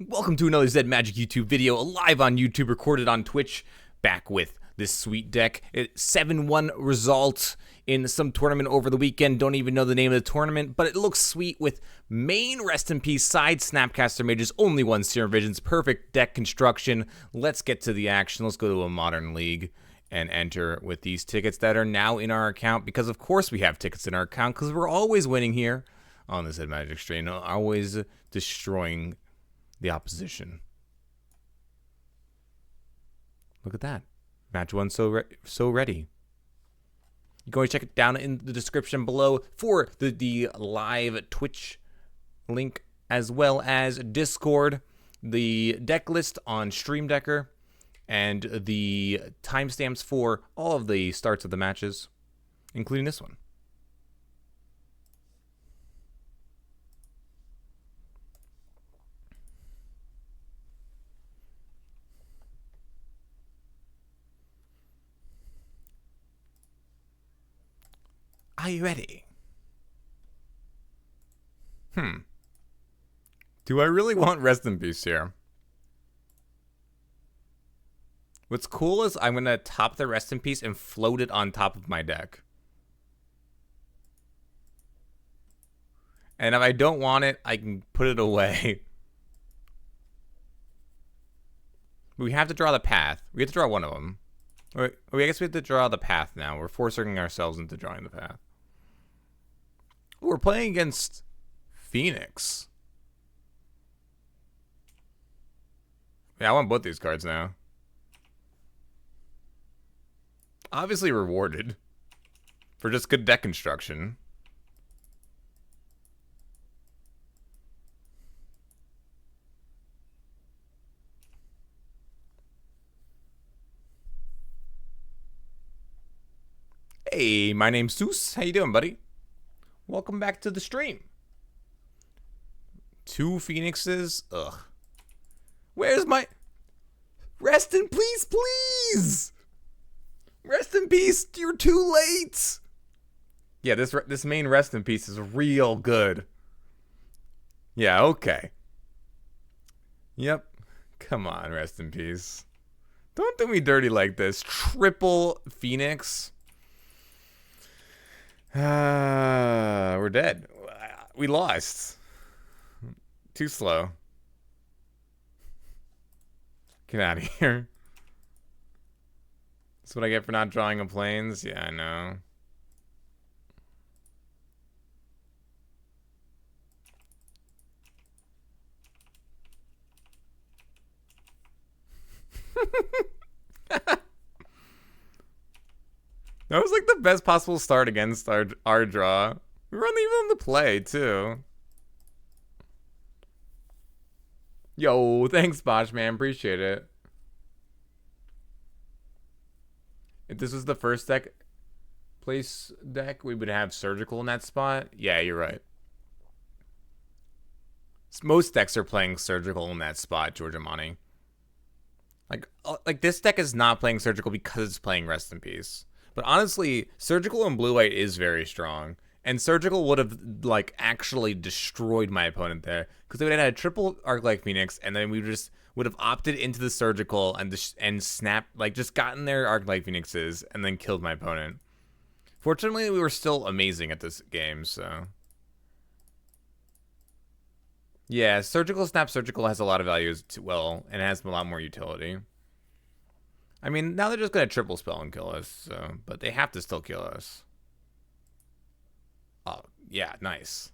Welcome to another Zed Magic YouTube video, live on YouTube, recorded on Twitch. Back with this sweet deck. 7-1 result in some tournament over the weekend. Don't even know the name of the tournament, but it looks sweet with main Rest in Peace, side Snapcaster Mages, only one Serum Visions, perfect deck construction. Let's get to the action. Let's go to a Modern League and enter with these tickets that are now in our account, because of course we have tickets in our account, because we're always winning here on the Zed Magic stream, always destroying the opposition. Look at that. Match one so ready. You can always check it down in the description below for the live Twitch link, as well as Discord, the deck list on Stream Decker, and the timestamps for all of the starts of the matches, including this one. Are you ready? Do I really want Rest in Peace here? What's cool is I'm going to top the Rest in Peace and float it on top of my deck. And if I don't want it, I can put it away. We have to draw the path. We have to draw one of them. I guess we have to draw the path now. We're forcing ourselves into drawing the path. We're playing against Phoenix. Yeah, I want both these cards now. Obviously rewarded for just good deck construction. Hey, my name's Seuss. How you doing, buddy? Welcome back to the stream. 2 Phoenixes? Ugh. Where's my... Rest in peace, please! Rest in peace, you're too late! Yeah, this main Rest in Peace is real good. Yeah, okay. Yep. Come on, Rest in Peace. Don't do me dirty like this. Triple Phoenix. We're dead. We lost. Too slow. Get out of here. That's what I get for not drawing a planes? Yeah, I know. That was like the best possible start against our draw. We weren't even on the play, too. Yo, thanks, Bosch, man. Appreciate it. If this was the first deck we would have Surgical in that spot. Yeah, you're right. Most decks are playing Surgical in that spot, Georgia Money. Like this deck is not playing Surgical because it's playing Rest in Peace. But honestly, Surgical and Blue-White is very strong. And Surgical would have, like, actually destroyed my opponent there. Because they would have had a triple Arc-Light Phoenix, and then we just would have opted into the Surgical and snapped, like, just gotten their Arc-Light Phoenixes and then killed my opponent. Fortunately, we were still amazing at this game, so... Yeah, Surgical Snap Surgical has a lot of values, well, and it has a lot more utility. I mean, now they're just going to triple spell and kill us, so, but they have to still kill us. Oh, yeah, nice.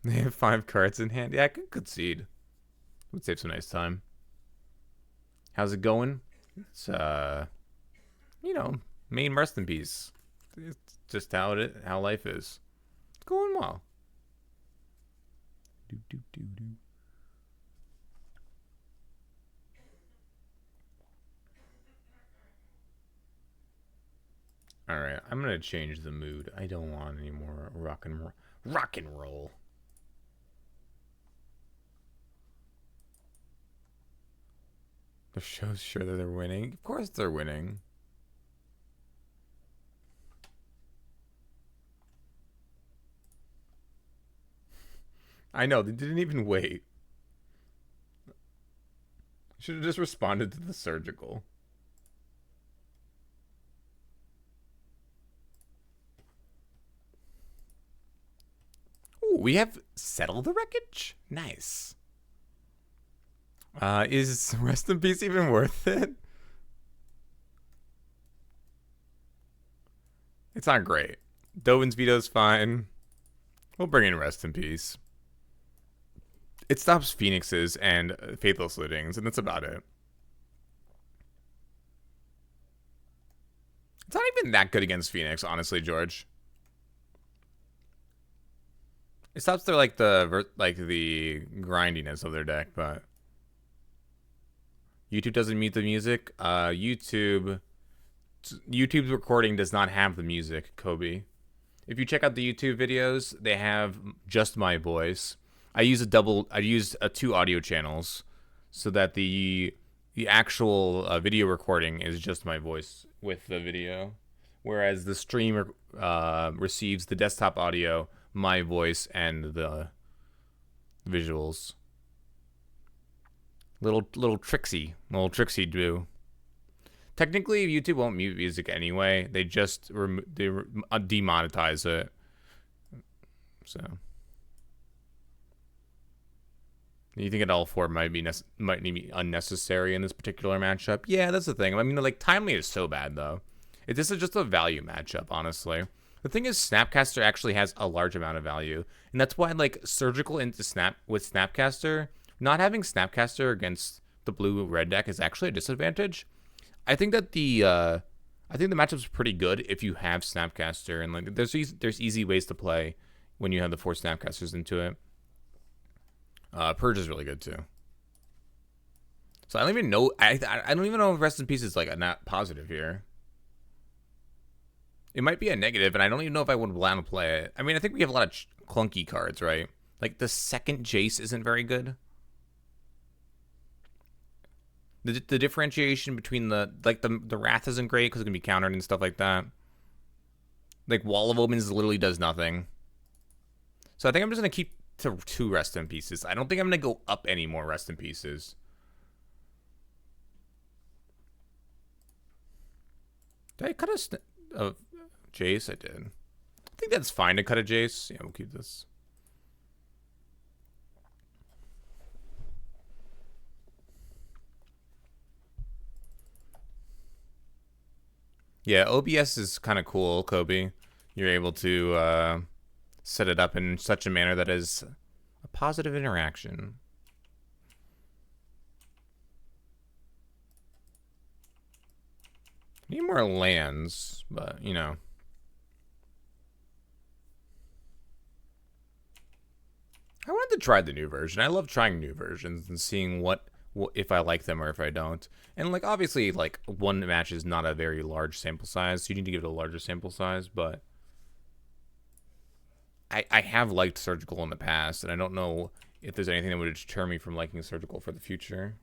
They have 5 cards in hand. Yeah, I could concede. Would save some nice time. How's it going? It's, you know, main Rest in Peace. It's just how life is. It's going well. Alright, I'm gonna change the mood. I don't want any more rock and roll. The show's sure that they're winning. Of course they're winning. I know, they didn't even wait. Should have just responded to the surgical. Ooh, we have settled the wreckage? Nice. Is Rest in Peace even worth it? It's not great. Dovin's veto's fine. We'll bring in Rest in Peace. It stops Phoenixes and Faithless Lootings, and that's about it. It's not even that good against Phoenix, honestly, George. It stops their the grindiness of their deck, but YouTube doesn't mute the music. YouTube's recording does not have the music, Kobe. If you check out the YouTube videos, they have just my voice. I used two audio channels so that the actual video recording is just my voice with the video, whereas the stream receives the desktop audio, my voice, and the visuals. Little tricksy do. Technically, YouTube won't mute music anyway. They just demonetize it. So, you think it all four might be unnecessary in this particular matchup? Yeah, that's the thing. I mean, like, timely is so bad though. This is just a value matchup, honestly. The thing is, Snapcaster actually has a large amount of value, and that's why like surgical into Snapcaster. Not having Snapcaster against the blue-red deck is actually a disadvantage. I think that the matchup's pretty good if you have Snapcaster, and like there's easy ways to play when you have the 4 Snapcasters into it. Purge is really good too. So I don't even know. I don't even know if Rest in Peace is like a not positive here. It might be a negative, and I don't even know if I would want to play it. I mean, I think we have a lot of clunky cards, right? Like the second Jace isn't very good. The differentiation between the Wrath isn't great because it can be countered and stuff like that. Like Wall of Omens literally does nothing. So I think I'm just gonna keep to 2 Rest in Pieces. I don't think I'm gonna go up any more Rest in Pieces. Did I cut a Jace? I did. I think that's fine to cut a Jace. Yeah, we'll keep this. Yeah, OBS is kind of cool, Kobe. You're able to set it up in such a manner that is a positive interaction. Need more lands, but, you know. I wanted to try the new version. I love trying new versions and seeing what if I like them or if I don't. And like obviously like one match is not a very large sample size, so you need to give it a larger sample size, but I have liked Surgical in the past, and I don't know if there's anything that would deter me from liking Surgical for the future.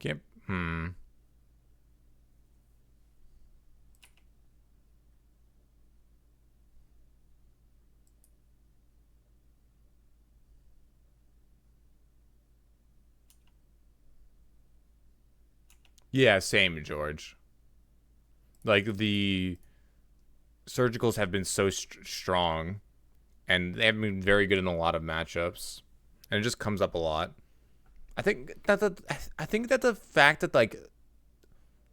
Can't. Yeah, same, George. Like the Surgicals have been so strong, and they have been very good in a lot of matchups, and it just comes up a lot. I think that the fact that like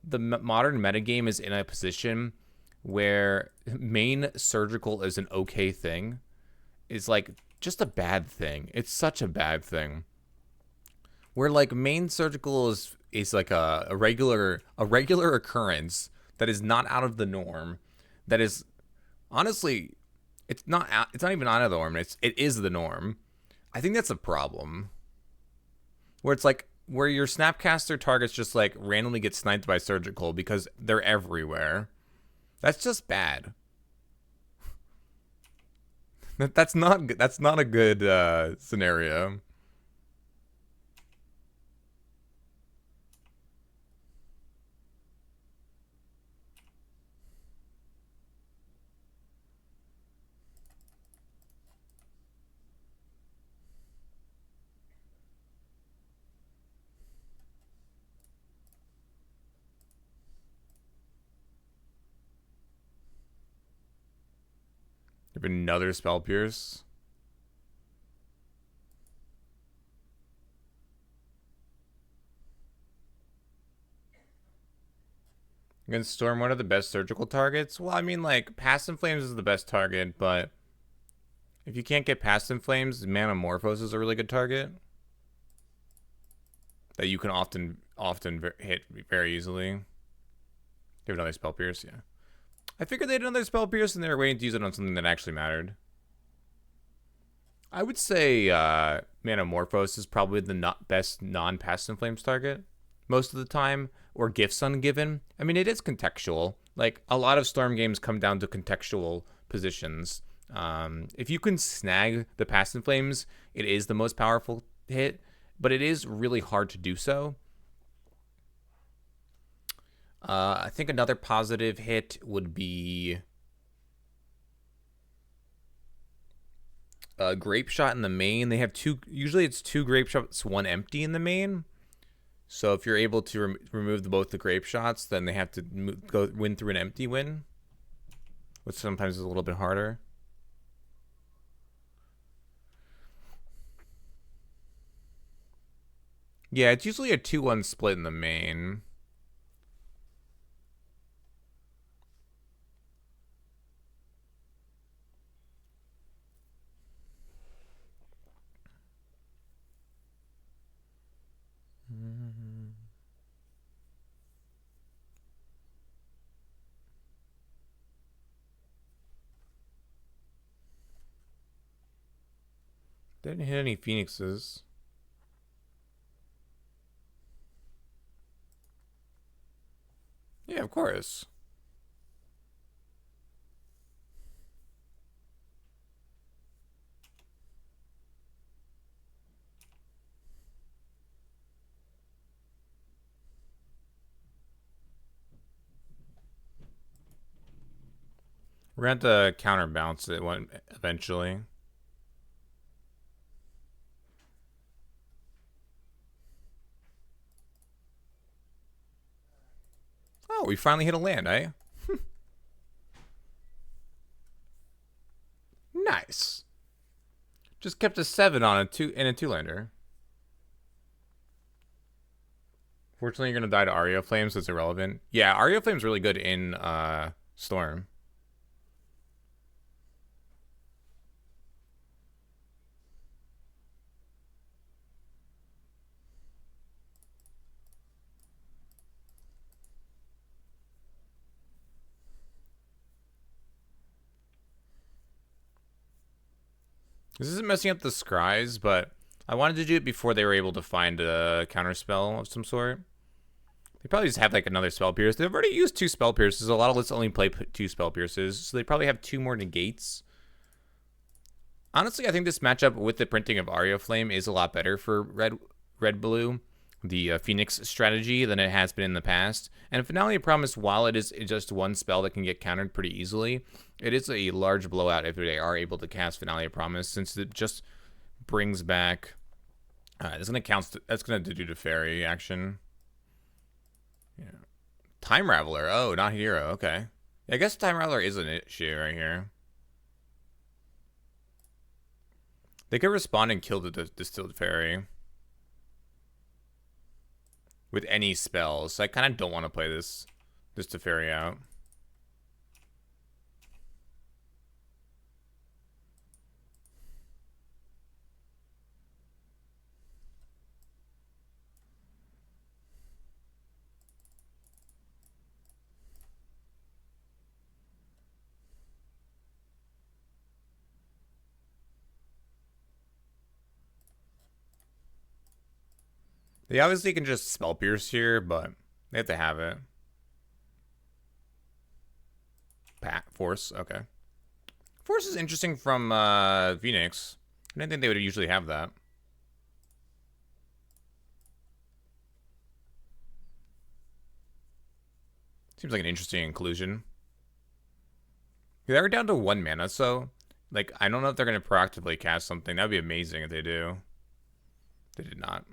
the modern metagame is in a position where main Surgical is an okay thing is like just a bad thing. It's such a bad thing. Where like main Surgical is like a regular occurrence that is not out of the norm. That is honestly, it's not even out of the norm. It is the norm. I think that's a problem. Where it's like where your Snapcaster targets just like randomly get sniped by surgical because they're everywhere. That's just bad. That's not a good scenario. Have another spell pierce. Against Storm, what are the best surgical targets? Well, I mean, like, Past in Flames is the best target, but if you can't get Past in Flames, Manamorphose is a really good target that you can often hit very easily. Give another spell pierce, yeah. I figured they had another spell pierce and they were waiting to use it on something that actually mattered. I would say Manamorphose is probably the best non-Past in Flames target most of the time, or Gifts Ungiven. I mean, it is contextual. Like, a lot of Storm games come down to contextual positions. If you can snag the Past in Flames, it is the most powerful hit, but it is really hard to do so. I think another positive hit would be Grape Shot in the main. They have two. Usually, it's 2 Grape Shots, 1 empty in the main. So if you're able to remove both the Grape Shots, then they have to go win through an empty win, which sometimes is a little bit harder. Yeah, it's usually a 2-1 split in the main. Didn't hit any Phoenixes. Yeah, of course. We're going to have to counterbalance it eventually. Oh, we finally hit a land, eh? Nice. Just kept a 7 on a 2-lander. Fortunately, you're gonna die to Aria Flame, so it's irrelevant. Yeah, Aria Flame's really good in Storm. This isn't messing up the scries, but I wanted to do it before they were able to find a counterspell of some sort. They probably just have like another spell pierce. They've already used 2 spell pierces. A lot of lists only play 2 spell pierces, so they probably have 2 more negates. Honestly, I think this matchup with the printing of Aria Flame is a lot better for red blue, the Phoenix strategy, than it has been in the past. And Finale of Promise, while it is just 1 spell that can get countered pretty easily, it is a large blowout if they are able to cast Finale of Promise, since it just brings back. That's gonna count. That's gonna do the fairy action. Yeah. Time Raveler. Oh, not hero. Okay. I guess Time Raveler is an issue right here. They could respond and kill the Distilled Fairy with any spells. So I kind of don't want to play this Teferi out. They obviously can just spell pierce here, but they have to have it. Force, okay. Force is interesting from Phoenix. I didn't think they would usually have that. Seems like an interesting inclusion. They're down to 1 mana, so like I don't know if they're gonna proactively cast something. That'd be amazing if they do. They did not.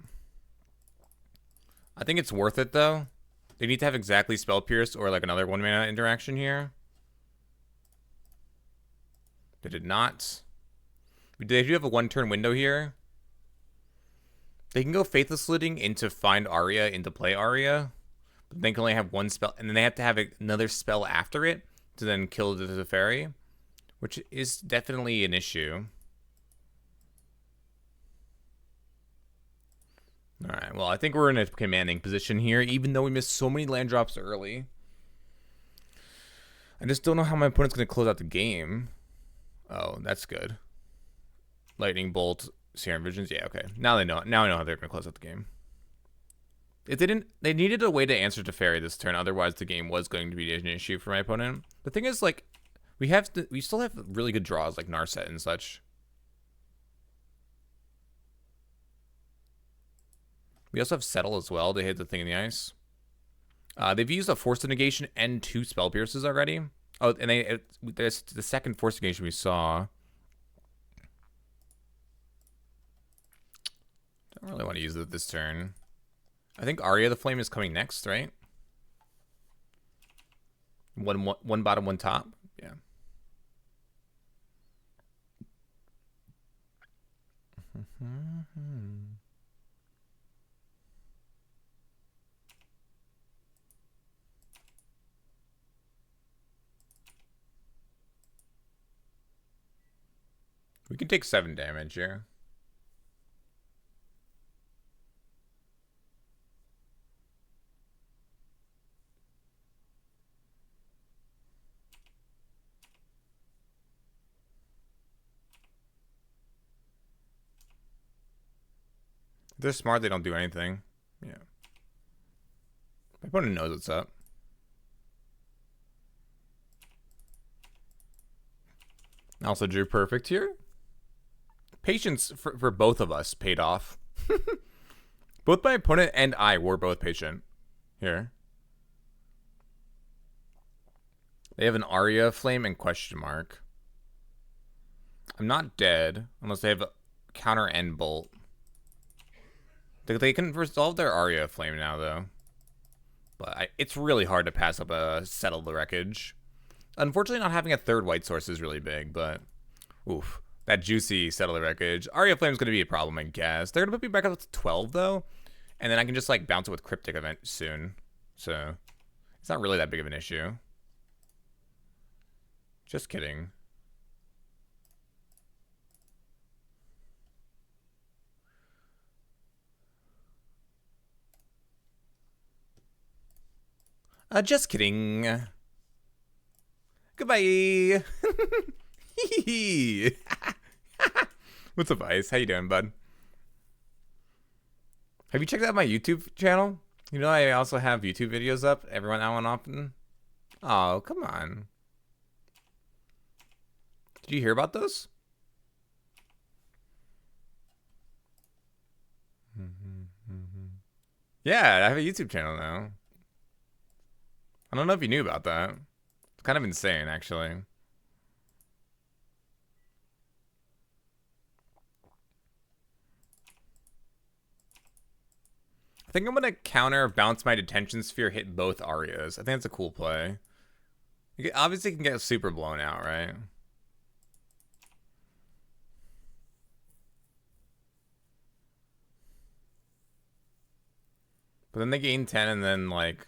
I think it's worth it though. They need to have exactly Spell Pierce or like another 1 mana interaction here. They did not. They do have a 1-turn window here. They can go Faithless Looting into find Aria into play Aria. But they can only have 1 spell, and then they have to have another spell after it to then kill the Teferi, which is definitely an issue. Alright, well, I think we're in a commanding position here, even though we missed so many land drops early. I just don't know how my opponent's going to close out the game. Oh, that's good. Lightning Bolt, Serum Visions. Yeah, okay. Now they know. Now I know how they're going to close out the game. If they didn't, they needed a way to answer Teferi this turn. Otherwise, the game was going to be an issue for my opponent. The thing is, like, we still have really good draws like Narset and such. We also have Settle as well to hit the thing in the ice. They've used a Force of Negation and 2 Spell Pierces already. Oh, and there's the second Force Negation we saw. Don't really want to use it this turn. I think Aria the Flame is coming next, right? One bottom, 1 top. Yeah. We can take 7 damage here. If they're smart, they don't do anything. Yeah. My opponent knows what's up. Also drew perfect here. Patience for both of us paid off. Both my opponent and I were both patient here. They have an Aria Flame and question mark. I'm not dead unless they have a counter and bolt. They can resolve their Aria Flame now though. But it's really hard to pass up a Settle the Wreckage. Unfortunately, not having a 3rd white source is really big, but oof. That juicy Settle the Wreckage. Aria Flame is going to be a problem, I guess. They're going to put me back up to 12, though. And then I can just, like, bounce it with Cryptic Event soon. So, it's not really that big of an issue. Just kidding. Just kidding. Goodbye. What's up, Ice? How you doing, bud? Have you checked out my YouTube channel? You know I also have YouTube videos up every now and often. Oh, come on. Did you hear about those? Yeah, I have a YouTube channel now. I don't know if you knew about that. It's kind of insane, actually. I think I'm going to counter bounce my Detention Sphere, hit both Arias. I think that's a cool play. You obviously can get super blown out, right? But then they gain 10 and then, like...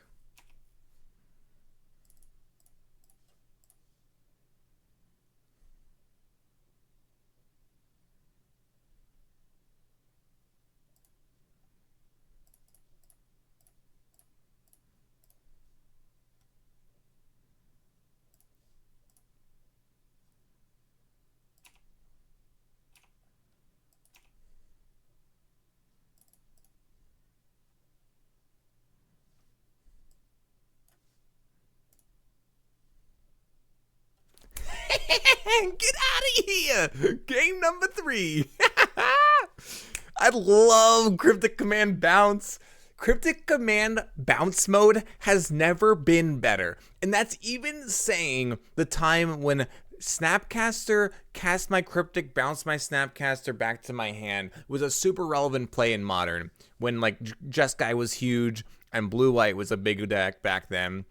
Get out of here! Game number 3. I love Cryptic Command Bounce. Cryptic Command Bounce mode has never been better. And that's even saying the time when Snapcaster cast my Cryptic, bounced my Snapcaster back to my hand was a super relevant play in Modern. When like Jeskai was huge and Blue White was a big deck back then.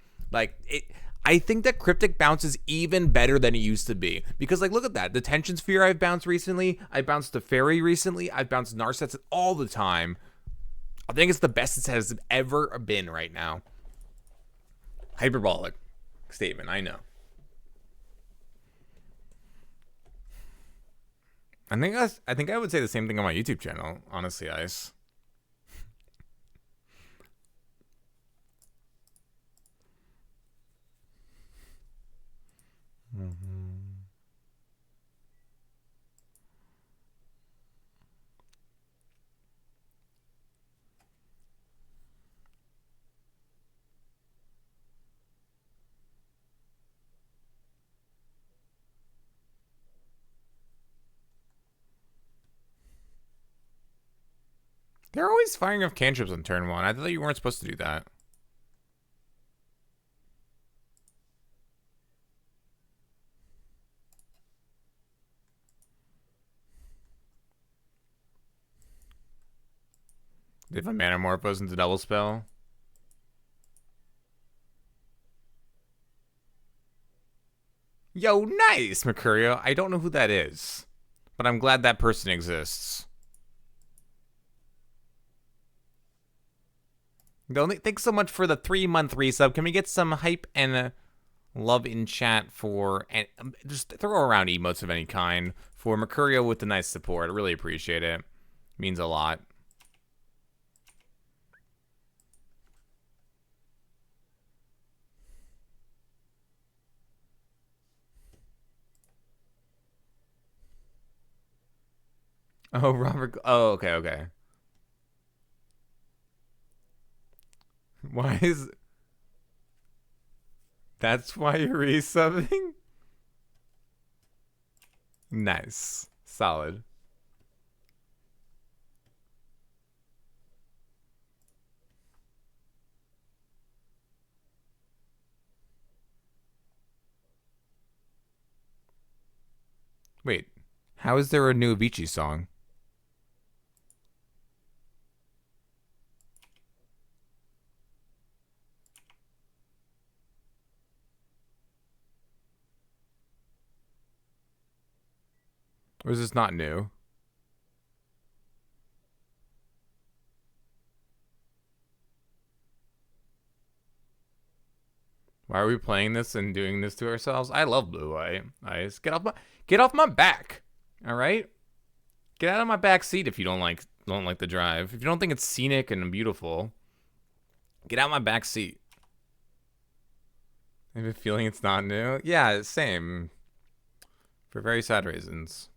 I think that Cryptic Bounce is even better than it used to be. Because, like, look at that. The Tension Sphere I've bounced recently. I bounced the Fairy recently. I've bounced Narsets all the time. I think it's the best it has ever been right now. Hyperbolic statement, I know. I think I would say the same thing on my YouTube channel, honestly, Ice. They're always firing off cantrips on turn 1. I thought you weren't supposed to do that. If a Manamorphose into double spell. Yo, nice, Mercurio. I don't know who that is, but I'm glad that person exists. Thanks so much for the 3-month resub. Can we get some hype and love in chat for, and just throw around emotes of any kind for Mercurio with the nice support? I really appreciate it. Means a lot. Oh, Robert. Oh, okay. Why is... That's why you're resubbing? Nice. Solid. Wait. How is there a new Avicii song? Or is this not new? Why are we playing this and doing this to ourselves? I love Blue White. Nice. Get off my back. All right? Get out of my back seat if you don't like the drive. If you don't think it's scenic and beautiful, get out my back seat. I have a feeling it's not new. Yeah, same. For very sad reasons.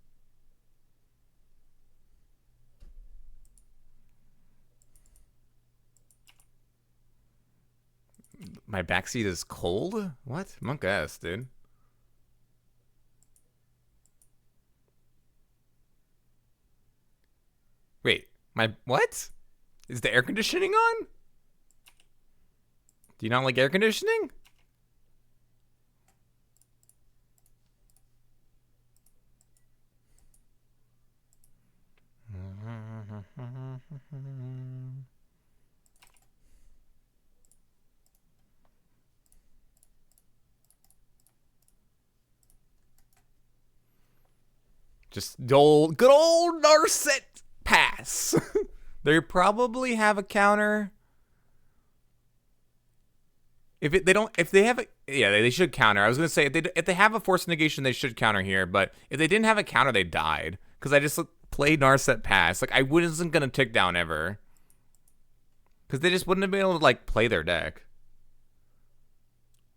My backseat is cold? What? Monk ass, dude. Wait, what? Is the air conditioning on? Do you not like air conditioning? Just good old Narset pass. They probably have a counter. If they should counter. I was gonna say if they have a force negation, they should counter here. But if they didn't have a counter, they died because I just played Narset pass. Like I wasn't gonna tick down ever because they just wouldn't have been able to like play their deck.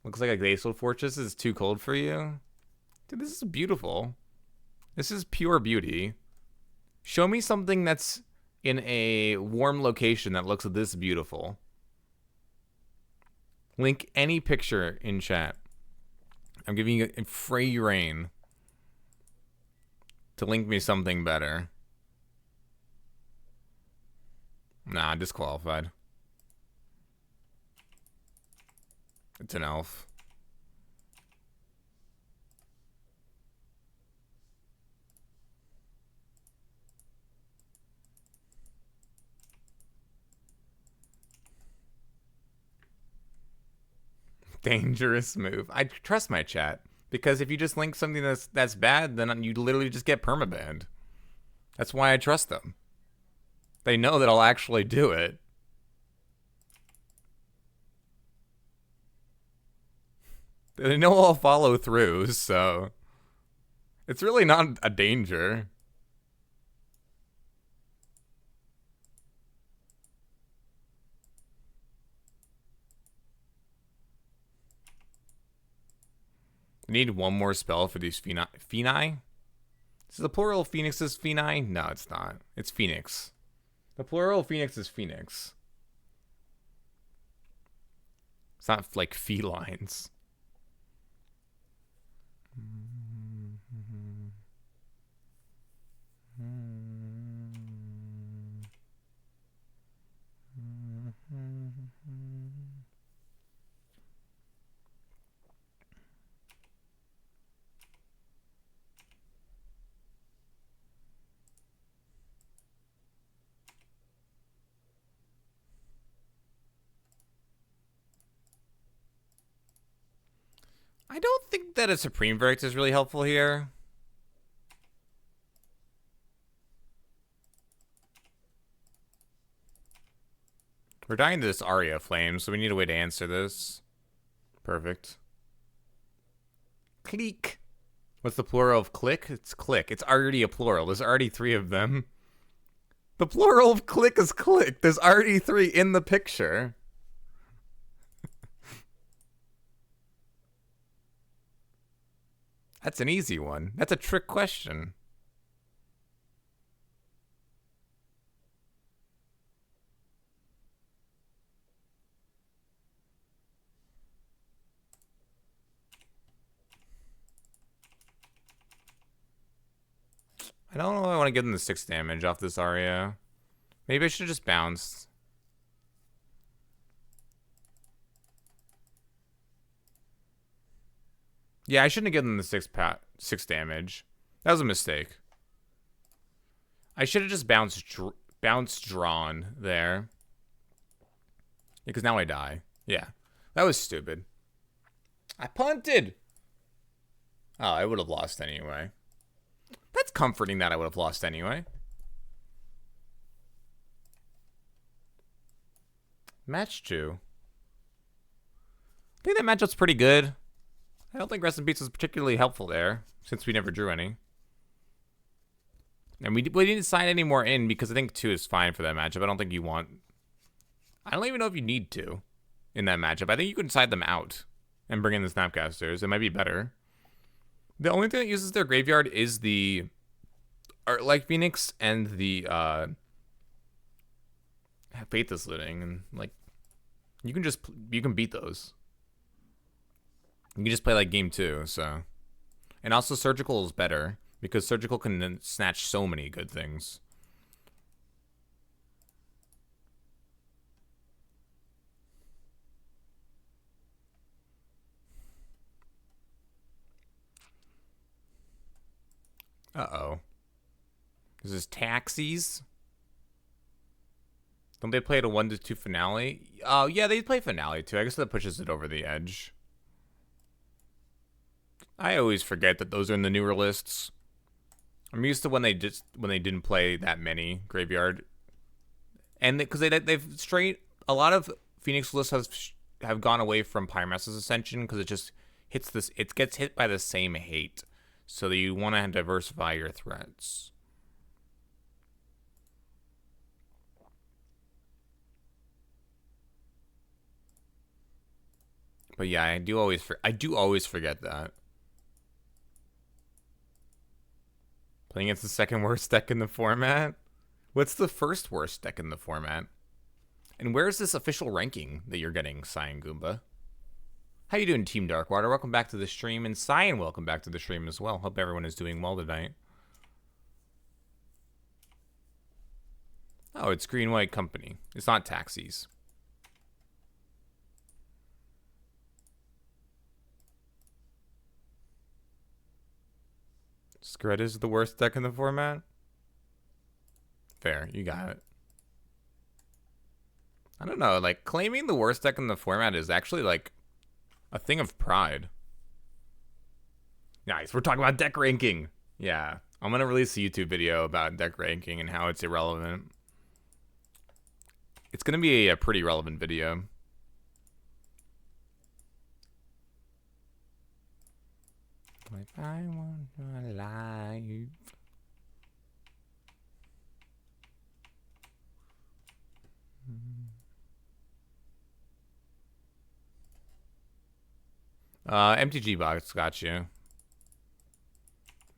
Looks like a Glacial Fortress is too cold for you, dude. This is beautiful. This is pure beauty. Show me something that's in a warm location that looks this beautiful. Link any picture in chat. I'm giving you a free reign. to link me something better. Nah, disqualified. It's an elf. Dangerous move. I trust my chat. Because if you just link something that's bad, then you literally just get permabanned. That's why I trust them. They know that I'll actually do it. They know I'll follow through, so it's really not a danger. We need one more spell for these Phoeni. Is the plural of Phoenix's Phoeni? No, it's not. It's Phoenix. The plural of Phoenix is Phoenix. It's not like felines. I don't think that a Supreme Verdict is really helpful here. We're dying to this Aria Flame, so we need a way to answer this. Perfect. Click. What's the plural of click? It's click. It's already a plural. There's already 3 of them. The plural of click is click. There's already 3 in the picture. That's an easy one. That's a trick question. I don't know if I want to give them the 6 damage off this Aria. Maybe I should have just bounced. Yeah, I shouldn't have given them the 6 damage. That was a mistake. I should have just bounced drawn there. Because now I die. Yeah, that was stupid. I punted. Oh, I would have lost anyway. That's comforting that I would have lost anyway. Match 2. I think that matchup's pretty good. I don't think Rest in Peace was particularly helpful there, since we never drew any. And we didn't sign any more in, because I think 2 is fine for that matchup. I don't think you want... I don't even know if you need to in that matchup. I think you can side them out and bring in the Snapcasters. It might be better. The only thing that uses their graveyard is the Art-like Phoenix and the Faithless Looting, and like you can beat those. You can just play like game 2, so. And also Surgical is better because Surgical can snatch so many good things. Uh-oh. This is Taxis. Don't they play a 1-2 finale? Oh, yeah, they play finale too. I guess that pushes it over the edge. I always forget that those are in the newer lists. I'm used to when they didn't play that many graveyard, and because they've straight a lot of Phoenix lists have gone away from Pyromancer's Ascension because it just hits this. It gets hit by the same hate, so that you want to diversify your threats. But yeah, I do always forget that. Playing against the second worst deck in the format? What's the first worst deck in the format? And where's this official ranking that you're getting, Cyan Goomba? How you doing, Team Darkwater? Welcome back to the stream. And Cyan, welcome back to the stream as well. Hope everyone is doing well tonight. Oh, it's Green White Company. It's not Taxis. Skred is the worst deck in the format? Fair, you got it. I don't know, like, claiming the worst deck in the format is actually, like, a thing of pride. Nice, we're talking about deck ranking. Yeah, I'm gonna release a YouTube video about deck ranking and how it's irrelevant. It's gonna be a pretty relevant video. If I want my life. MTG box got you.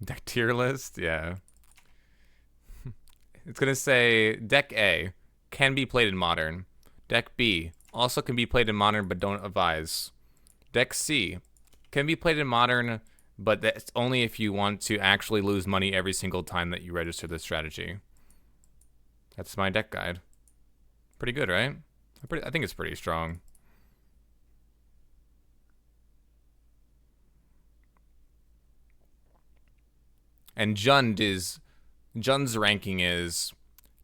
Deck tier list, yeah. It's gonna say deck A can be played in modern. Deck B also can be played in modern but don't advise. Deck C can be played in modern, but that's only if you want to actually lose money every single time that you register this strategy. That's my deck guide. Pretty good, right? I think it's pretty strong. And Jund's ranking is,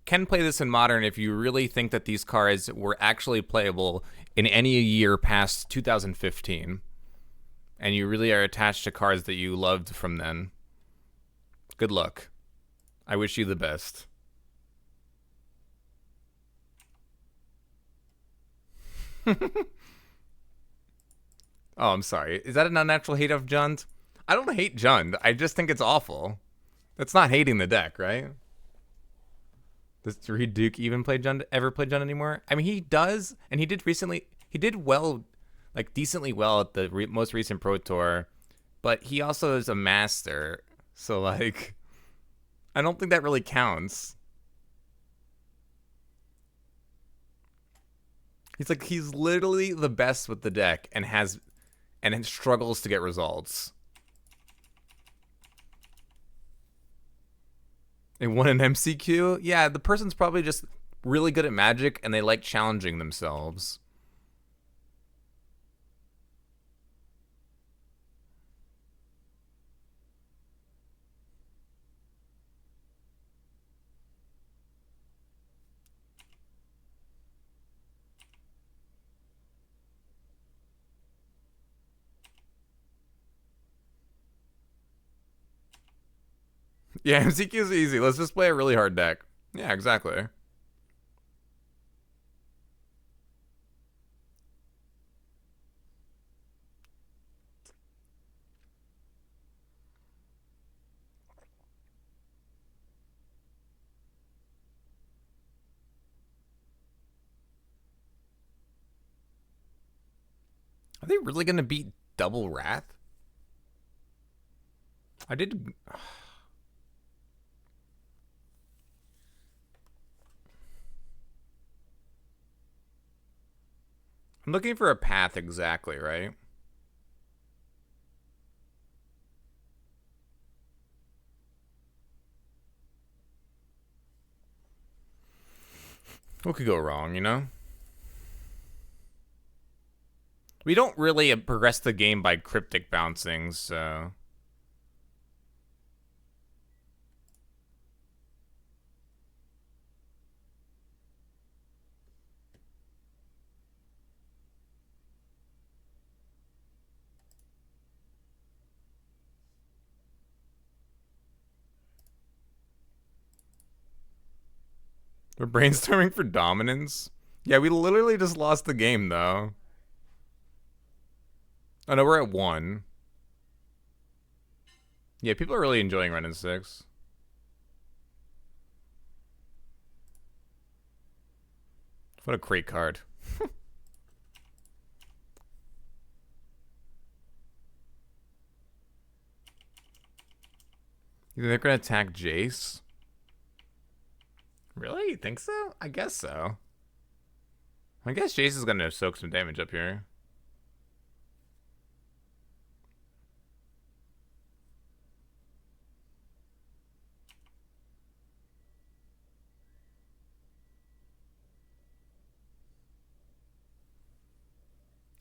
can play this in modern if you really think that these cards were actually playable in any year past 2015. And you really are attached to cards that you loved from then. Good luck. I wish you the best. Oh, I'm sorry. Is that an unnatural hate of Jund? I don't hate Jund. I just think it's awful. That's not hating the deck, right? Does Reed Duke even ever play Jund anymore? I mean, he does, and he did recently. He did well, like decently well at the most recent Pro Tour, but he also is a master. So like, I don't think that really counts. He's literally the best with the deck and struggles to get results. They won an MCQ? Yeah, the person's probably just really good at Magic and they like challenging themselves. Yeah, MCQ is easy. Let's just play a really hard deck. Yeah, exactly. Are they really going to beat Double Wrath? I did... I'm looking for a path exactly, right? What could go wrong, you know? We don't really progress the game by cryptic bouncing, so... We're brainstorming for dominance? Yeah, we literally just lost the game, though. Oh, no, we're at 1. Yeah, people are really enjoying running 6. What a great card. You think they're going to attack Jace? Really? You think so? I guess so. I guess Jace is going to soak some damage up here.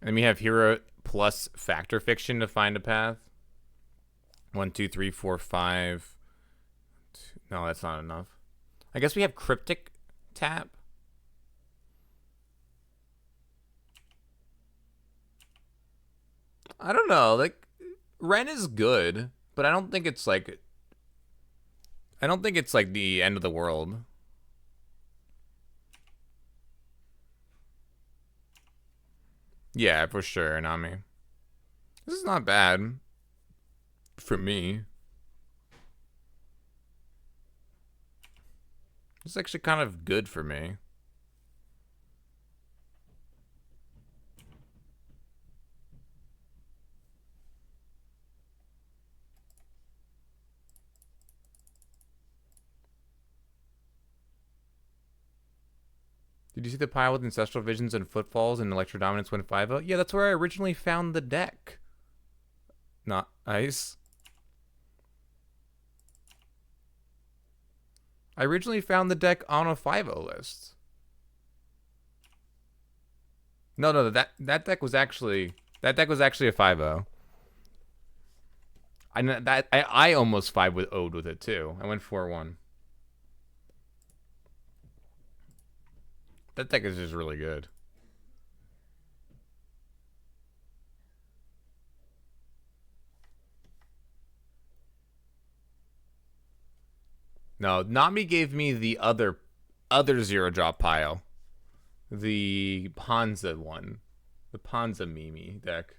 And we have hero plus factor fiction to find a path. 1, 2, 3, 4, 5. No, that's not enough. I guess we have cryptic tap. I don't know. Like, Ren is good, but I don't think it's like the end of the world. Yeah, for sure, Nami. This is not bad for me. This is actually kind of good for me. Did you see the pile with Ancestral Visions and Footfalls and Electrodominance 1.5? Yeah, that's where I originally found the deck. Not ice. I originally found the deck on a 5.0 list. No, that deck was actually a 5.0. I almost 5-0'd with it too. I went 4-1. That deck is just really good. No, Nami gave me the other zero drop pile. The Panza one. The Panza Mimi deck.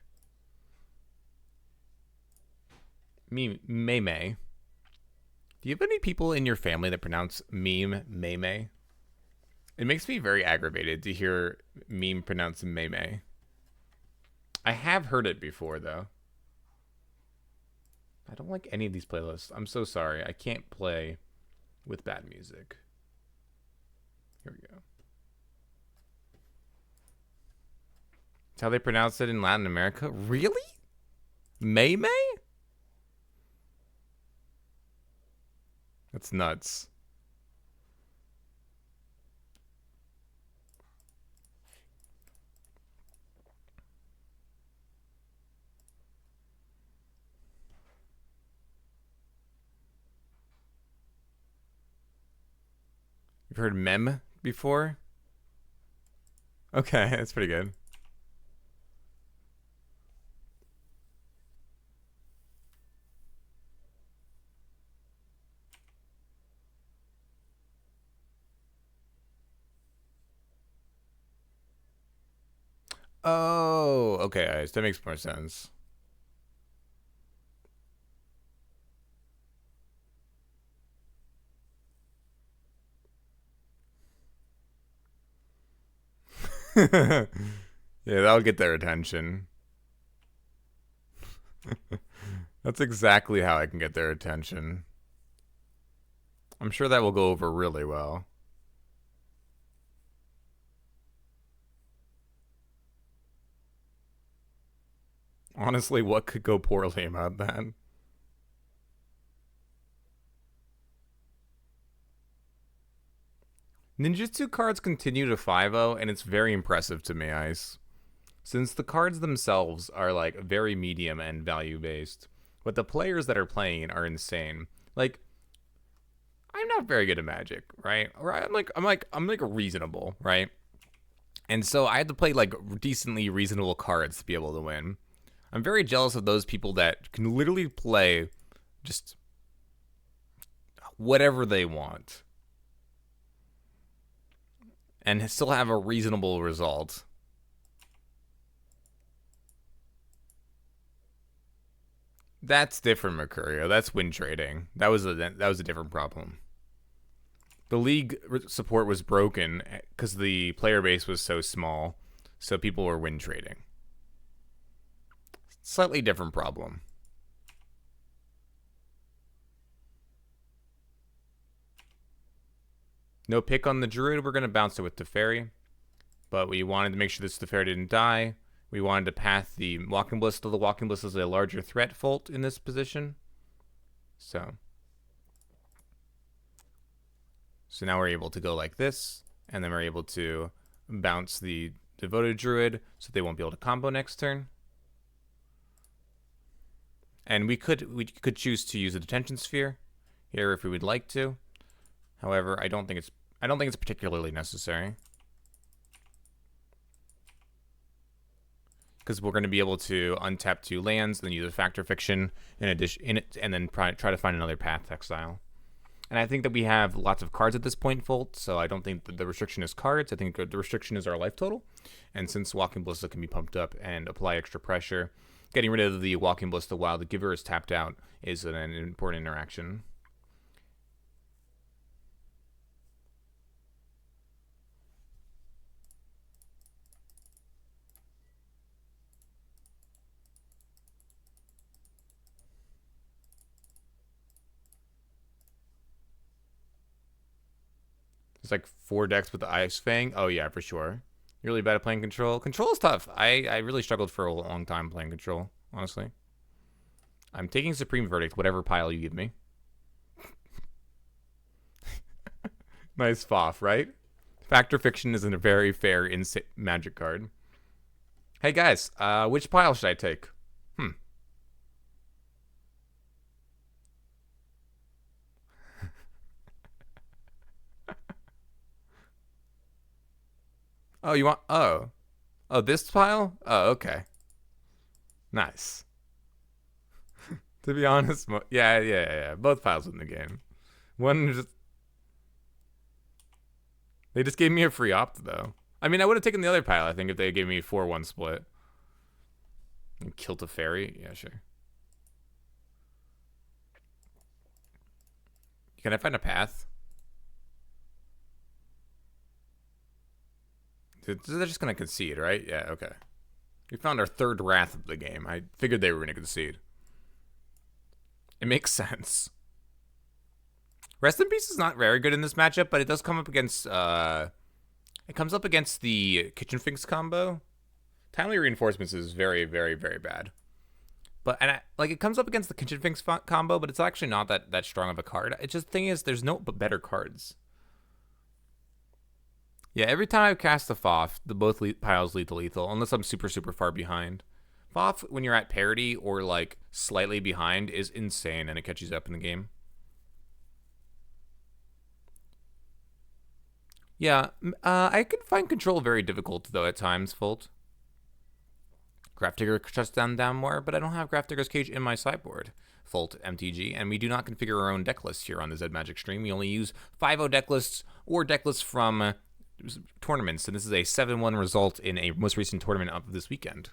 Meme. Do you have any people in your family that pronounce meme Meme? It makes me very aggravated to hear meme pronounced Meme. I have heard it before, though. I don't like any of these playlists. I'm so sorry. I can't play with bad music. Here we go. That's how they pronounce it in Latin America? Really? Meme? That's nuts. You've heard mem before? Okay, that's pretty good. Oh, okay, that makes more sense. Yeah, that'll get their attention. That's exactly how I can get their attention. I'm sure that will go over really well. Honestly, what could go poorly about that? Ninjutsu cards continue to 5-0, and it's very impressive to me, Ice. Since the cards themselves are like very medium and value based, but the players that are playing are insane. Like, I'm not very good at Magic, right? Or I'm like reasonable, right? And so I had to play like decently reasonable cards to be able to win. I'm very jealous of those people that can literally play just whatever they want and still have a reasonable result. That's different, Mercurio. That's win trading. That was a different problem. The league support was broken because the player base was so small, so people were win trading. Slightly different problem. No pick on the Druid. We're going to bounce it with Teferi. But we wanted to make sure this Teferi didn't die. We wanted to path the Walking Ballista. The Walking Ballista is a larger threat fault in this position. So now we're able to go like this. And then we're able to bounce the Devoted Druid, so they won't be able to combo next turn. And we could choose to use a Detention Sphere here if we would like to. However, I don't think it's particularly necessary, because we're going to be able to untap 2 lands, then use a Factor Fiction in addition and then try to find another path to exile. And I think that we have lots of cards at this point, Volt, so I don't think that the restriction is cards. I think the restriction is our life total. And since Walking Ballista can be pumped up and apply extra pressure, getting rid of the Walking Ballista while the Giver is tapped out is an important interaction. It's like 4 decks with the Ice Fang. Oh yeah, for sure. You're really bad at playing Control. Control is tough. I really struggled for a long time playing Control, honestly. I'm taking Supreme Verdict, whatever pile you give me. Nice Foff, right? Factor Fiction is a very fair Magic card. Hey guys, which pile should I take? Oh, you want... Oh, this pile? Oh, okay. Nice. To be honest, yeah. Both piles in the game. One just... They just gave me a free opt, though. I mean, I would have taken the other pile, I think, if they gave me a 4-1 split. And killed a fairy? Yeah, sure. Can I find a path? They're just going to concede, right? Yeah, okay. We found our 3rd Wrath of the game. I figured they were going to concede. It makes sense. Rest in Peace is not very good in this matchup, but it does come up against... it comes up against the Kitchen Finks combo. Timely Reinforcements is very, very, very bad. But it comes up against the Kitchen Finks combo, but it's actually not that strong of a card. It's just the thing is, there's no better cards. Yeah, every time I cast a Foff, the both piles lead to lethal, unless I'm super, super far behind. Foff, when you're at parity or like slightly behind, is insane, and it catches you up in the game. Yeah, I can find Control very difficult, though, at times, Volt. Grafdigger shuts down more, but I don't have Grafdigger's Cage in my sideboard, Volt MTG, and we do not configure our own deck list here on the Z Magic stream. We only use 5-0 deck lists or deck lists from tournaments, and this is a 7-1 result in a most recent tournament of this weekend.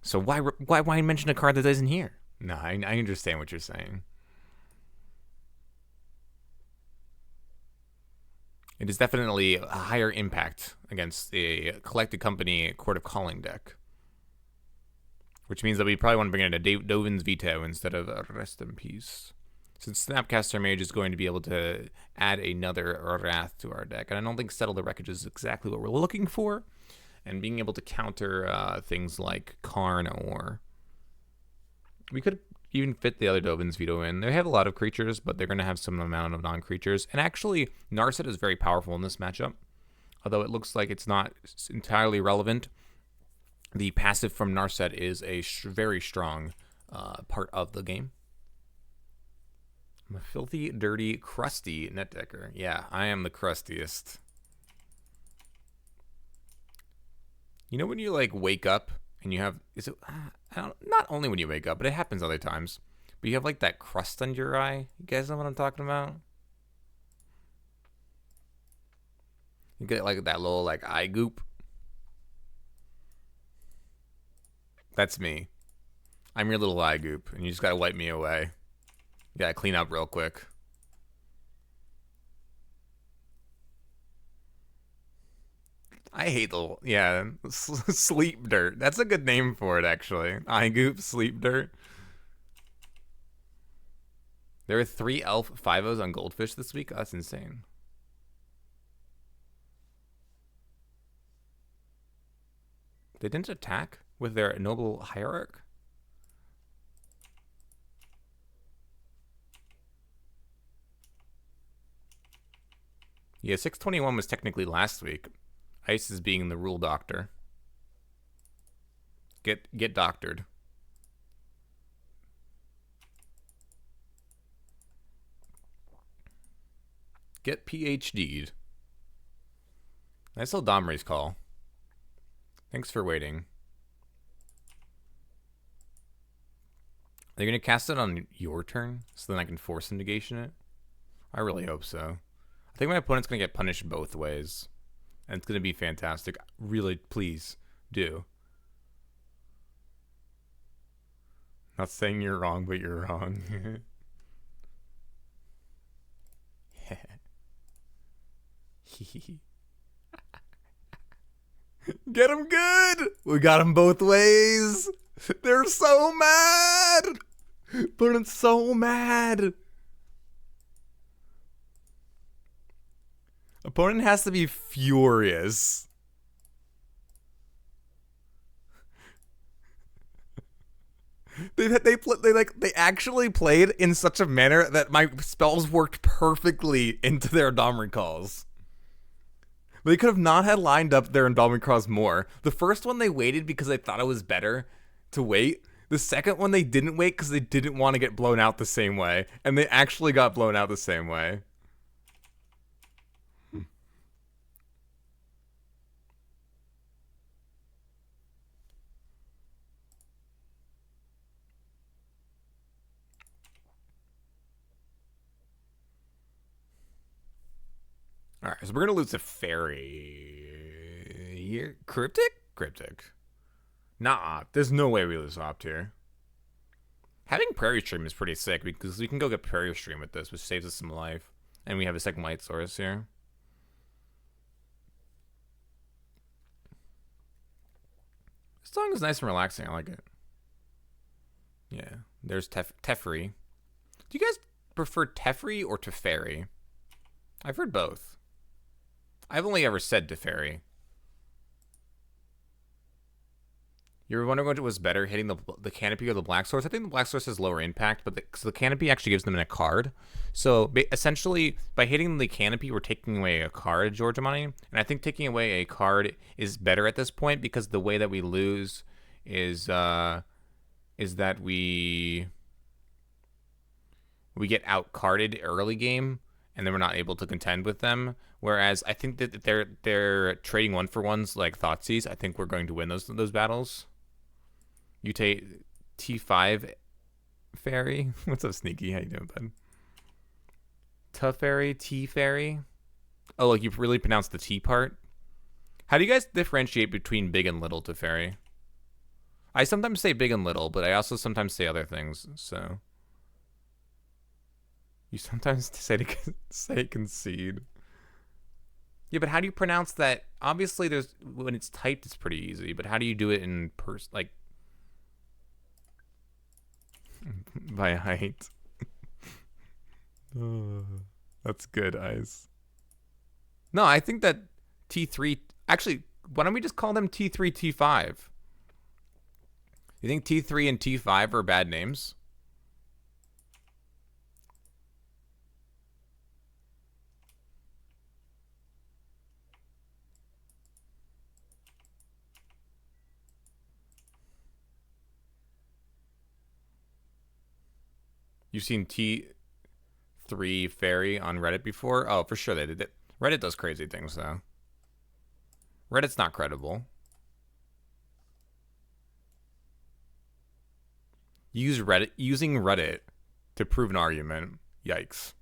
So why mention a card that isn't here? No, I understand what you're saying. It is definitely a higher impact against a Collected Company Court of Calling deck. Which means that we probably want to bring in a Dovin's Veto instead of a Rest in Peace. Since Snapcaster Mage is going to be able to add another Wrath to our deck. And I don't think Settle the Wreckage is exactly what we're looking for. And being able to counter things like Karn or... We could even fit the other Dovin's Veto in. They have a lot of creatures, but they're going to have some amount of non-creatures. And actually, Narset is very powerful in this matchup. Although it looks like it's not entirely relevant. The passive from Narset is a very strong part of the game. I'm a filthy, dirty, crusty net decker. Yeah, I am the crustiest. You know when you like wake up and you have not only when you wake up, but it happens other times. But you have like that crust under your eye. You guys know what I'm talking about? You get like that little like eye goop. That's me. I'm your little eye goop, and you just gotta wipe me away. You gotta clean up real quick. I hate the sleep dirt. That's a good name for it, actually. Eye goop, sleep dirt. There are 3 elf 5-0s on Goldfish this week. That's insane. They didn't attack with their noble hierarch? Yeah, 621 was technically last week. Ice is being the rule doctor. Get doctored. Get PhD'd. Nice little Domri's call. Thanks for waiting. They're going to cast it on your turn, so then I can force him to negation it? I really hope so. I think my opponent's going to get punished both ways. And it's going to be fantastic. Really, please, do. Not saying you're wrong, but you're wrong. Get him good! We got him both ways! They're so mad! Opponent's so mad! Opponent has to be furious. They actually played in such a manner that my spells worked perfectly into their Domri calls. They could have not had lined up their Domri calls more. The first one they waited because they thought it was better to wait. The second one they didn't wait because they didn't want to get blown out the same way. And they actually got blown out the same way. Alright, so we're going to lose a fairy here. Cryptic? Cryptic. Nah, there's no way we lose Opt here. Having Prairie Stream is pretty sick because we can go get Prairie Stream with this, which saves us some life. And we have a second light source here. This song is nice and relaxing. I like it. Yeah, there's Teferi. Do you guys prefer Teferi or Teferi? I've heard both. I've only ever said Teferi. You're wondering what was better, hitting the canopy or the black source? I think the black source has lower impact, but the canopy actually gives them a card. So essentially, by hitting the canopy, we're taking away a card, Georgia Money. And I think taking away a card is better at this point because the way that we lose is that we get out-carded early game, and then we're not able to contend with them. Whereas I think that they're trading one-for-ones like Thoughtseize. I think we're going to win those battles. You take T5 Fairy. What's up, Sneaky? How you doing, bud? Teferi, T Fairy. Oh, like you really pronounced the T part? How do you guys differentiate between big and little Teferi? I sometimes say big and little, but I also sometimes say other things, so... You sometimes say concede. Yeah, but how do you pronounce that? Obviously, when it's typed, it's pretty easy. But how do you do it in person? Like by height. That's good, Ice. No, I think that T3. Actually, why don't we just call them T3, T5? You think T3 and T5 are bad names? You've seen T3 Fairy on Reddit before? Oh, for sure they did it. Reddit does crazy things, though. Reddit's not credible. Using Reddit to prove an argument. Yikes.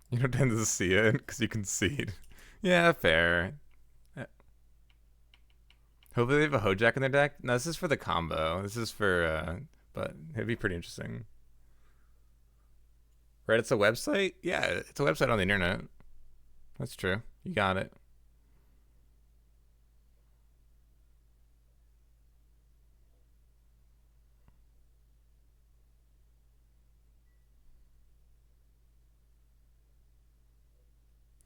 You don't tend to see it because you concede. Yeah, fair. Hopefully they have a Hojack in their deck. No, this is for the combo. This is for, but it'd be pretty interesting. Reddit's a website? Yeah, it's a website on the internet. That's true. You got it.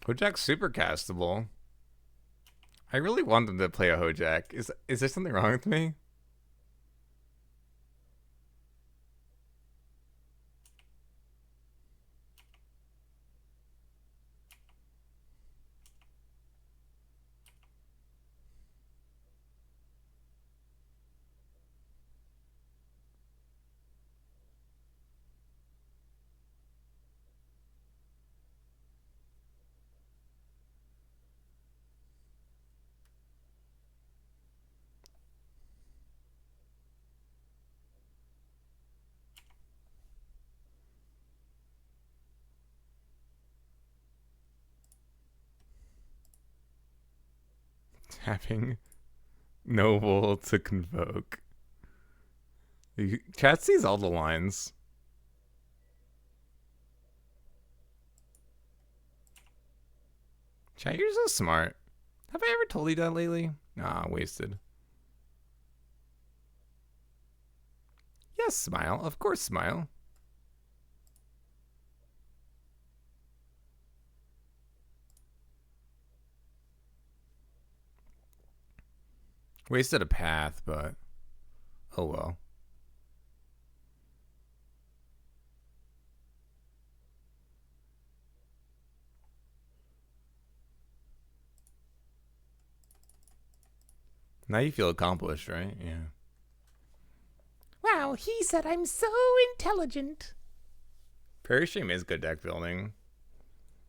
Hojack's super castable. I really want them to play a Hojack. Is there something wrong with me? Tapping Noble to convoke. Chat sees all the lines. Chat, you're so smart. Have I ever told you that lately? Nah, wasted. Yes, smile. Of course, smile. Wasted a path, but oh well. Now you feel accomplished, right? Yeah. Wow, he said I'm so intelligent. Perishing is good deck building.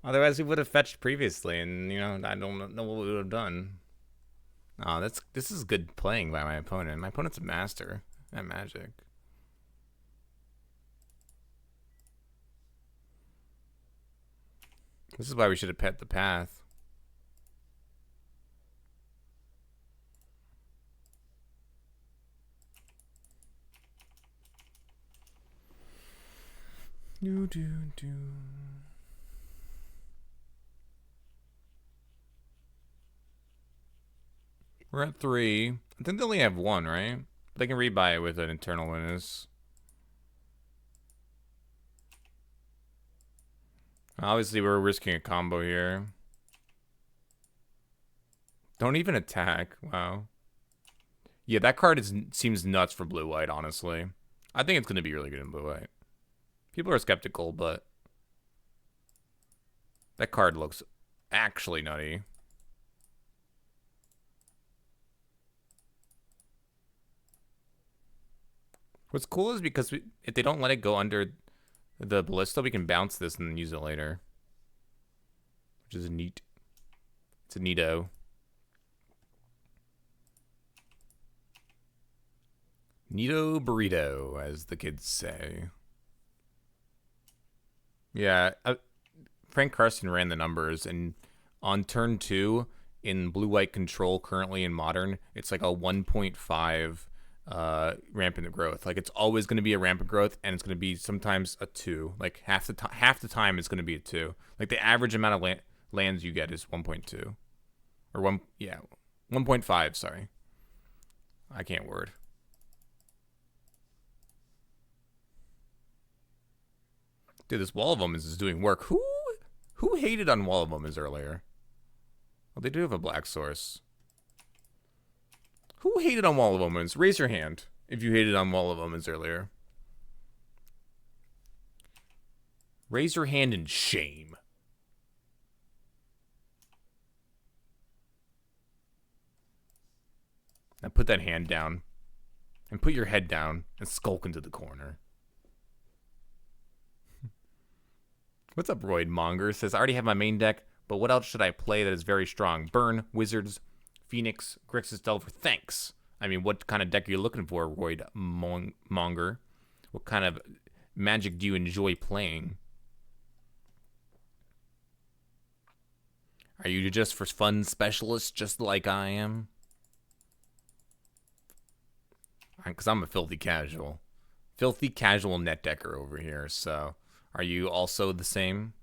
Otherwise, we would have fetched previously, and I don't know what we would have done. Oh, this is good playing by my opponent. My opponent's a master at Magic. This is why we should have pet the path. Do. We're at 3. I think they only have 1, right? But they can rebuy it with an Eternal Witness. Obviously, we're risking a combo here. Don't even attack. Wow. Yeah, that card seems nuts for blue-white, honestly. I think it's going to be really good in blue-white. People are skeptical, but that card looks actually nutty. What's cool is because if they don't let it go under the ballista, we can bounce this and then use it later. Which is neat. It's a neato. Neato burrito, as the kids say. Yeah, Frank Carson ran the numbers, and on turn 2, in blue-white control, currently in Modern, it's like a 1.5 rampant growth. Like, it's always going to be a rampant growth, and it's going to be sometimes a 2. Like, half the time it's going to be a 2. Like, the average amount of lands you get is 1.2. Or 1.5, sorry. I can't word. Dude, this Wall of Omens is doing work. Who hated on Wall of Omens earlier? Well, they do have a black source. Who hated on Wall of Omens? Raise your hand if you hated on Wall of Omens earlier. Raise your hand in shame. Now put that hand down. And put your head down and skulk into the corner. What's up, Royd Monger? Says, I already have my main deck, but what else should I play that is very strong? Burn, Wizards, Phoenix, Grixis Delver. Thanks. I mean, what kind of deck are you looking for, Royd Monger? What kind of Magic do you enjoy playing? Are you just for fun specialist, just like I am? Because I'm a filthy casual. Filthy casual net decker over here, so... Are you also the same?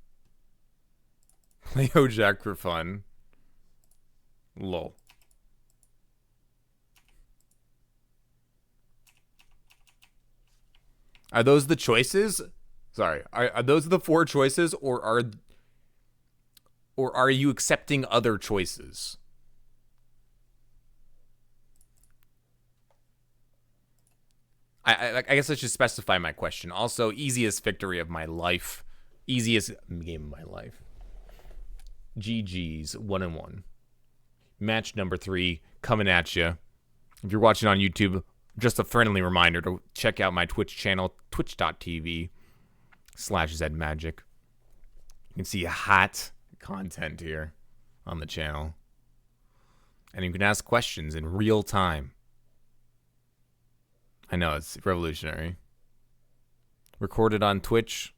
Play Jack for fun. Lol. Are those the choices? Sorry. Are those the 4 choices, or are you accepting other choices? I guess I should specify my question. Also, easiest victory of my life. Easiest game of my life. GG's 1-1. Match number 3 coming at you. If you're watching on YouTube, just a friendly reminder to check out my Twitch channel, twitch.tv/zmagic. You can see hot content here on the channel. And you can ask questions in real time. I know, it's revolutionary. Recorded on Twitch.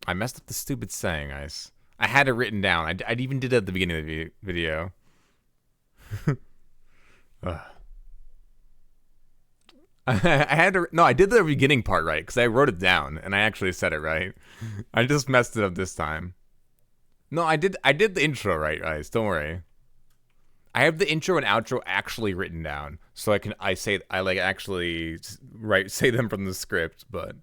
I messed up the stupid saying, guys. I had it written down. I even did it at the beginning of the video. Ugh. I had to. No, I did the beginning part right because I wrote it down and I actually said it right. I just messed it up this time. No, I did. I did the intro right, guys. Don't worry. I have the intro and outro actually written down, so I like actually say them from the script. But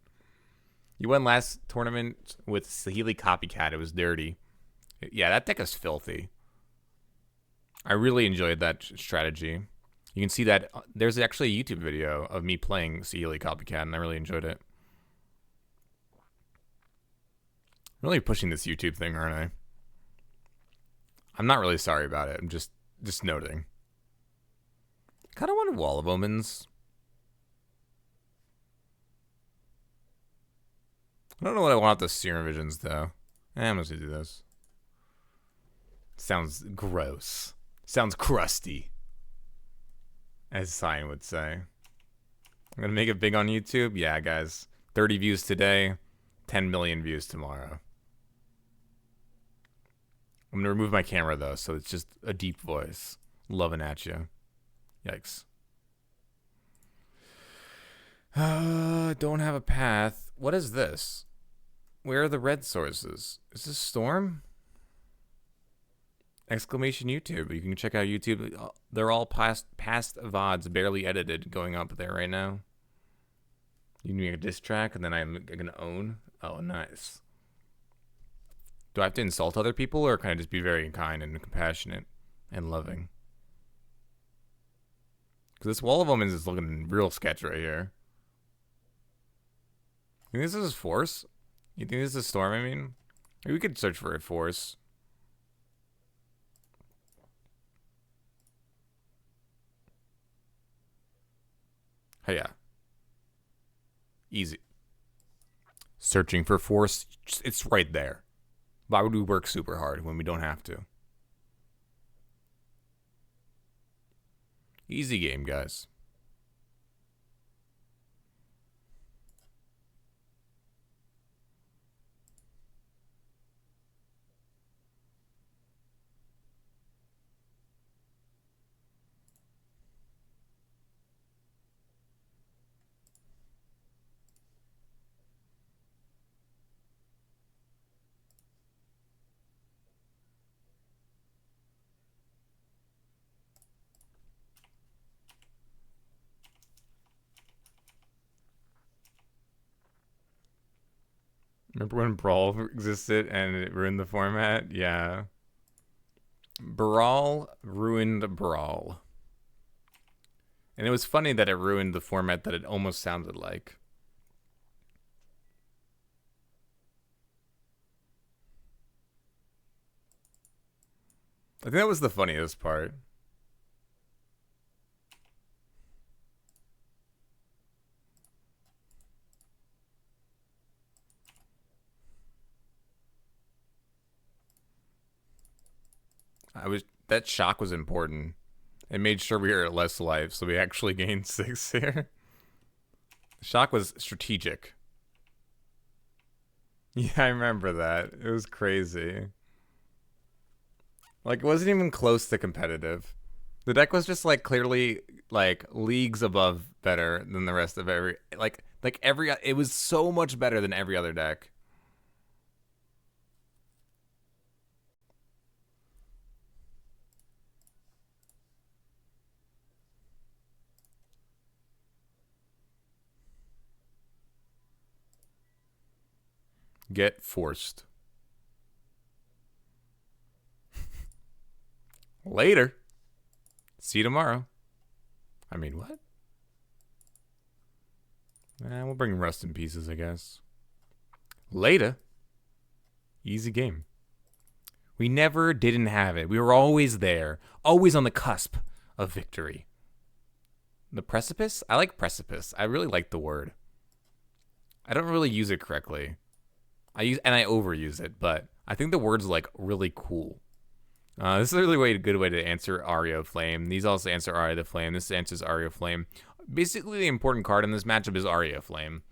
you won last tournament with Saheeli Copycat. It was dirty. Yeah, that deck is filthy. I really enjoyed that strategy. You can see that there's actually a YouTube video of me playing Saheeli Copycat, and I really enjoyed it. I'm really pushing this YouTube thing, aren't I? I'm not really sorry about it. I'm just noting. I kind of want a Wall of Omens. I don't know what I want the Serum Visions, though. I'm just gonna do this. Sounds gross. Sounds crusty, as Cyan would say. I'm gonna make it big on YouTube. Yeah, guys. 30 views today, 10 million views tomorrow. I'm gonna remove my camera though, so it's just a deep voice. Loving at you. Yikes. Don't have a path. What is this? Where are the red sources? Is this Storm? Exclamation YouTube. You can check out YouTube. They're all past VODs, barely edited, going up there right now. You can make a diss track, and then I'm gonna own. Oh, nice. Do I have to insult other people, or can I just be very kind and compassionate and loving? Because this Wall of Omens is looking real sketch right here. You think this is Force? You think this is Storm, I mean? Maybe we could search for a Force. Hey, yeah. Easy. Searching for Force, it's right there. Why would we work super hard when we don't have to? Easy game, guys. Remember when Brawl existed and it ruined the format? Yeah. Brawl ruined Brawl. And it was funny that it ruined the format that it almost sounded like. I think that was the funniest part. That shock was important. It made sure we were at less life, so we actually gained 6 here. Shock was strategic. Yeah, I remember that. It was crazy. Like, it wasn't even close to competitive. The deck was just like clearly like leagues above better than the rest of every it was so much better than every other deck. Get forced. Later. See you tomorrow. I mean, what? We'll bring Rust in pieces, I guess. Later. Easy game. We never didn't have it. We were always there. Always on the cusp of victory. The precipice? I like precipice. I really like the word. I don't really use it correctly. I overuse it, but I think the word's like really cool. This is a really good way to answer Aria Flame. These also answer Aria the Flame. This answers Aria Flame. Basically, the important card in this matchup is Aria Flame.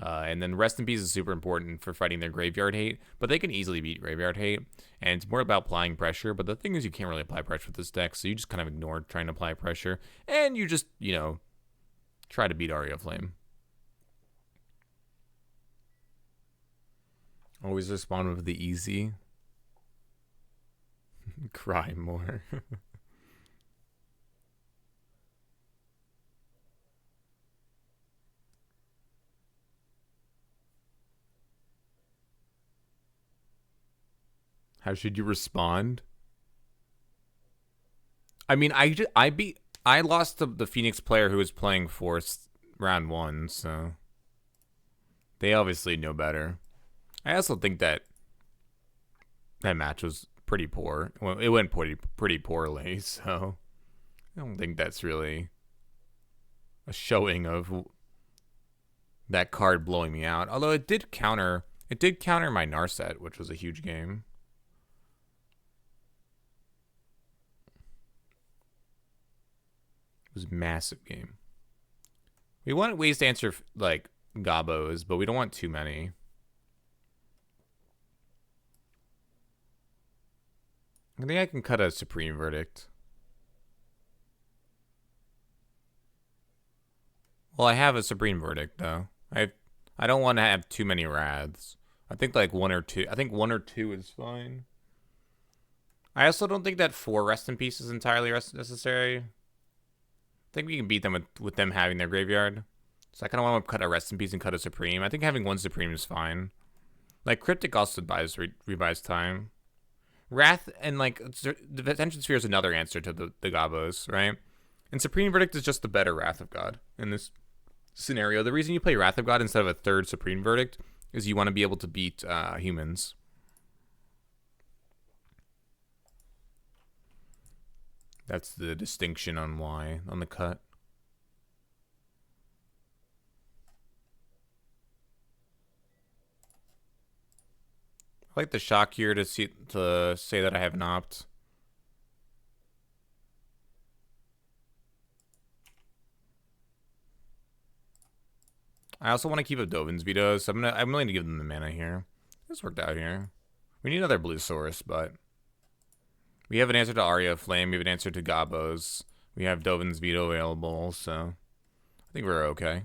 And then Rest in Peace is super important for fighting their Graveyard Hate, but they can easily beat Graveyard Hate, and it's more about applying pressure, but the thing is you can't really apply pressure with this deck, so you just kind of ignore trying to apply pressure, and you just, try to beat Aria Flame. Always respond with the easy. Cry more. How should you respond? I mean, I lost to the Phoenix player who was playing Force round 1, so they obviously know better. I also think that match was pretty poor. Well, it went pretty poorly, so I don't think that's really a showing of that card blowing me out. Although it did counter my Narset, which was a huge game. It was a massive game. We want ways to answer like Gabos, but we don't want too many. I think I can cut a Supreme Verdict. Well, I have a Supreme Verdict though. I don't want to have too many Wraths. I think like 1 or 2. I think 1 or 2 is fine. I also don't think that 4 Rest in Peace is entirely necessary. I think we can beat them with them having their graveyard. So I kind of want to cut a Rest in Peace and cut a Supreme. I think having 1 Supreme is fine. Like Cryptic also buys rebuys time. Wrath and like the Attention Sphere is another answer to the Gabos, right? And Supreme Verdict is just the better Wrath of God in this scenario. The reason you play Wrath of God instead of a 3rd Supreme Verdict is you want to be able to beat humans. That's the distinction on why on the cut. I like the shock here to say that I have an opt. I also want to keep up Dovin's Veto, so I'm willing to give them the mana here. This worked out here. We need another blue source, but we have an answer to Aria Flame. We have an answer to Gabos. We have Dovin's Veto available, so I think we're okay.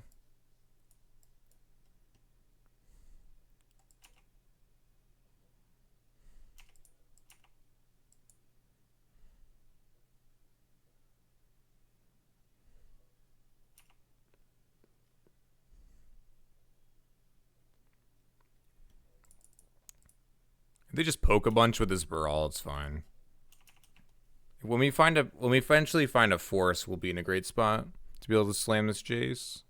If they just poke a bunch with this Baral, it's fine. When we eventually find a force, we'll be in a great spot to be able to slam this Jace.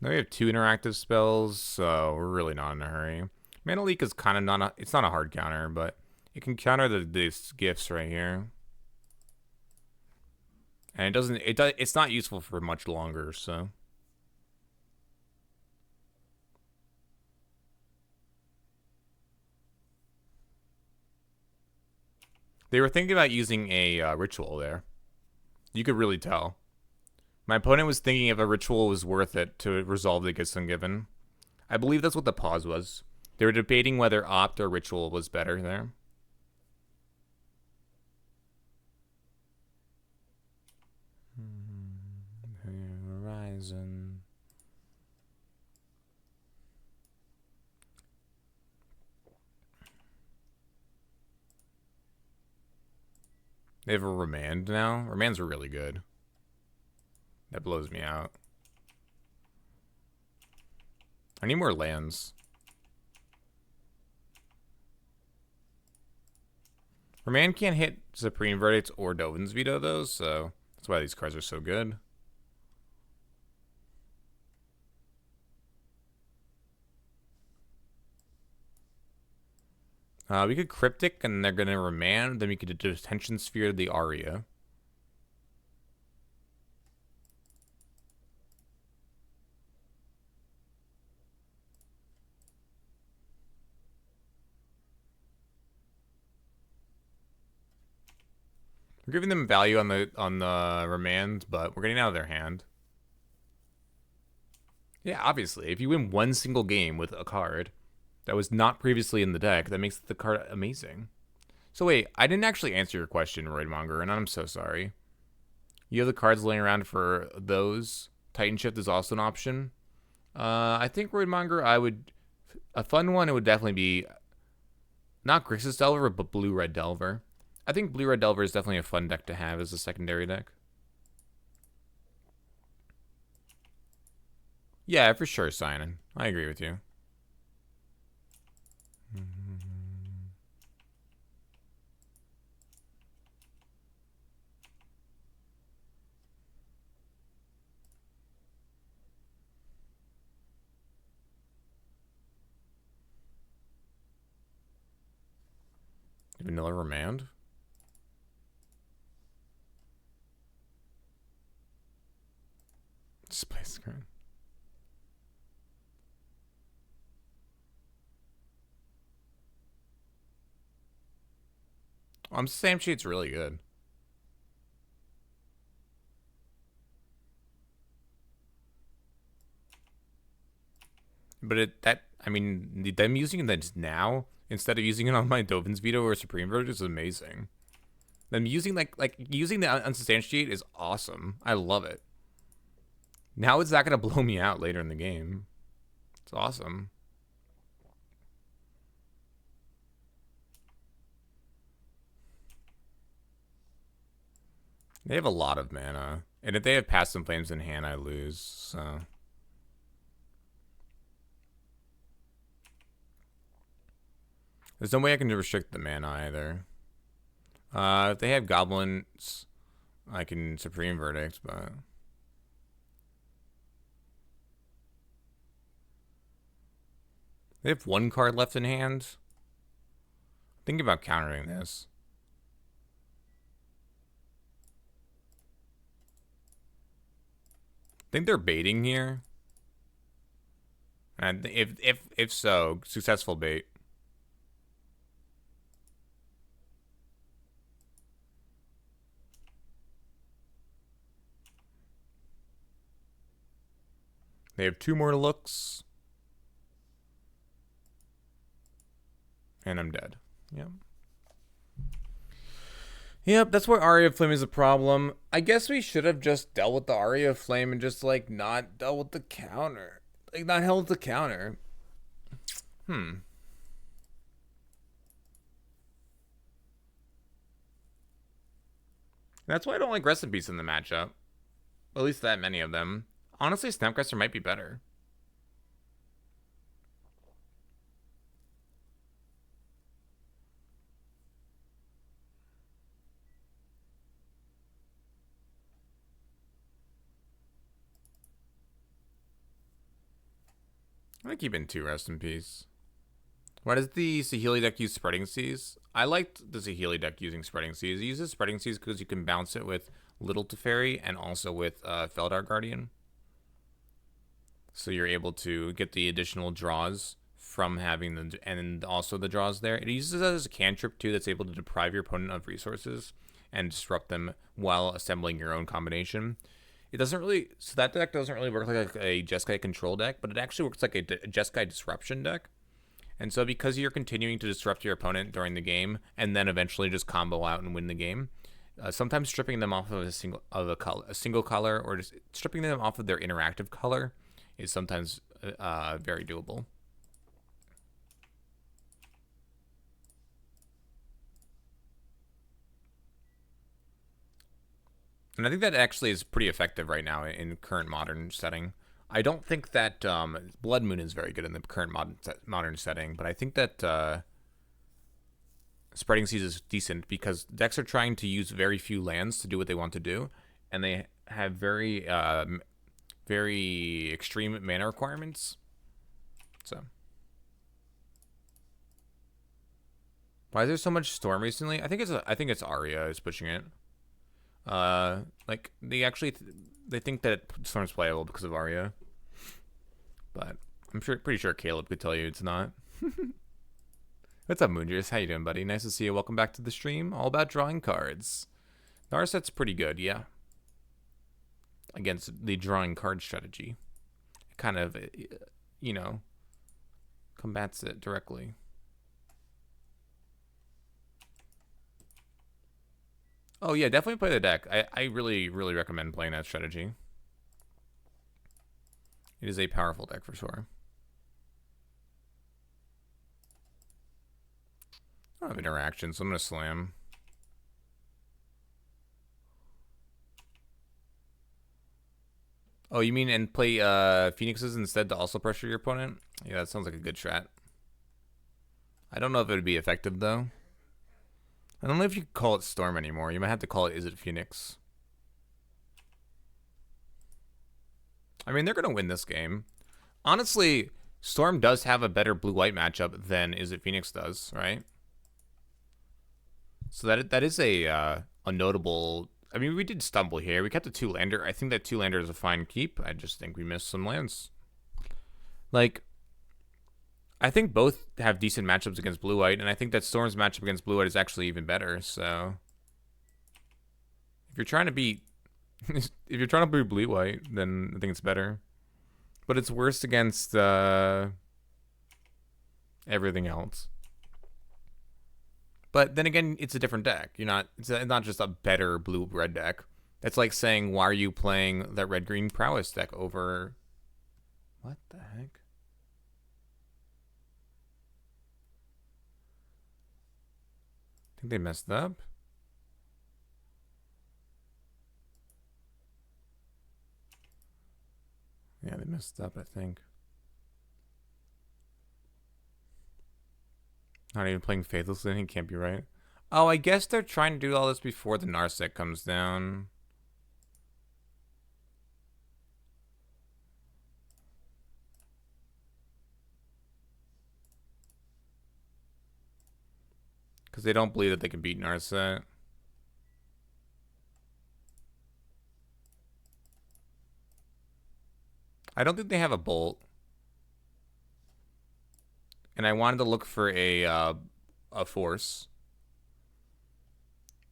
Now we have 2 interactive spells, so we're really not in a hurry. Mana Leak is kind of it's not a hard counter, but it can counter these gifts right here. And it's not useful for much longer, so. They were thinking about using a ritual there. You could really tell. My opponent was thinking if a ritual was worth it to resolve the Gifts Ungiven. I believe that's what the pause was. They were debating whether opt or ritual was better there. Horizon. They have a Remand now. Remands are really good. That blows me out. I need more lands. Remand can't hit Supreme Verdict or Dovin's Veto, though, so that's why these cards are so good. We could Cryptic, and they're going to Remand. Then we could Attention Sphere the Aria. We're giving them value on the remand, but we're getting out of their hand. Yeah, obviously, if you win one single game with a card that was not previously in the deck, that makes the card amazing. So wait, I didn't actually answer your question, Roidmonger, and I'm so sorry. You have the cards laying around for those. Titan Shift is also an option. I think Roidmonger, a fun one, it would definitely be not Grixis Delver, but Blue Red Delver. I think Blue Red Delver is definitely a fun deck to have as a secondary deck. Yeah, for sure, Simon. I agree with you. Vanilla Remand. Space card. Sam Sheet's really good. But them using that now instead of using it on my Dovin's Veto or Supreme Verdict is amazing. Them using using the unsubstantiate is awesome. I love it. Now it's not gonna blow me out later in the game. It's awesome. They have a lot of mana. And if they have Past and Flames in hand, I lose, so. There's no way I can restrict the mana either. If they have goblins, I can Supreme Verdict, but. They have one card left in hand. Think about countering this. Think they're baiting here? And if so, successful bait. They have 2 more looks. And I'm dead. Yep. Yep, that's why Aria of Flame is a problem. I guess we should have just dealt with the Aria of Flame and just, like, not dealt with the counter. Like, not held the counter. That's why I don't like recipes in the matchup. At least that many of them. Honestly, Snapcaster might be better. I'm gonna keep in 2, rest in peace. Why does the Saheeli deck use Spreading Seas? I liked the Saheeli deck using Spreading Seas. It uses Spreading Seas because you can bounce it with Little Teferi and also with Feldar Guardian. So you're able to get the additional draws from having the, and also the draws there. It uses it as a cantrip too that's able to deprive your opponent of resources and disrupt them while assembling your own combination. It doesn't really, so that deck doesn't really work like a Jeskai control deck, but it actually works like a Jeskai disruption deck. And so because you're continuing to disrupt your opponent during the game and then eventually just combo out and win the game, sometimes stripping them off of a single color or just stripping them off of their interactive color is sometimes very doable. And I think that actually is pretty effective right now in current modern setting. I don't think that Blood Moon is very good in the current modern setting, but I think that Spreading Seas is decent because decks are trying to use very few lands to do what they want to do, and they have very extreme mana requirements. So, why is there so much Storm recently? I think it's Arya is pushing it. Like they think that Storm's playable because of Arya, but I'm pretty sure Caleb could tell you it's not. What's up, Moonjers? How you doing, buddy? Nice to see you. Welcome back to the stream. All about drawing cards. Narset's pretty good, yeah. Against the drawing card strategy. It kind of, you know, combats it directly. Oh yeah, definitely play the deck. I really, really recommend playing that strategy. It is a powerful deck for sure. I don't have interaction, so I'm going to slam. Oh, you mean and play Phoenixes instead to also pressure your opponent? Yeah, that sounds like a good strat. I don't know if it would be effective, though. I don't know if you can call it Storm anymore. You might have to call it Is It Phoenix? I mean, they're going to win this game. Honestly, Storm does have a better blue-white matchup than Is It Phoenix does, right? So that is a notable... I mean, we did stumble here. We kept a 2-lander. I think that 2-lander is a fine keep. I just think we missed some lands. Like, I think both have decent matchups against blue-white, and I think that Storm's matchup against blue-white is actually even better, so... If you're trying to beat... if you're trying to beat blue-white, then I think it's better. But it's worse against everything else. But then again, it's a different deck. It's not just a better blue-red deck. That's like saying, why are you playing that red-green prowess deck over... What the heck? I think they messed up. Yeah, they messed up, I think. Not even playing Faithlessly, it can't be right. Oh, I guess they're trying to do all this before the Narset comes down. Because they don't believe that they can beat Narset. I don't think they have a Bolt. And I wanted to look for a Force.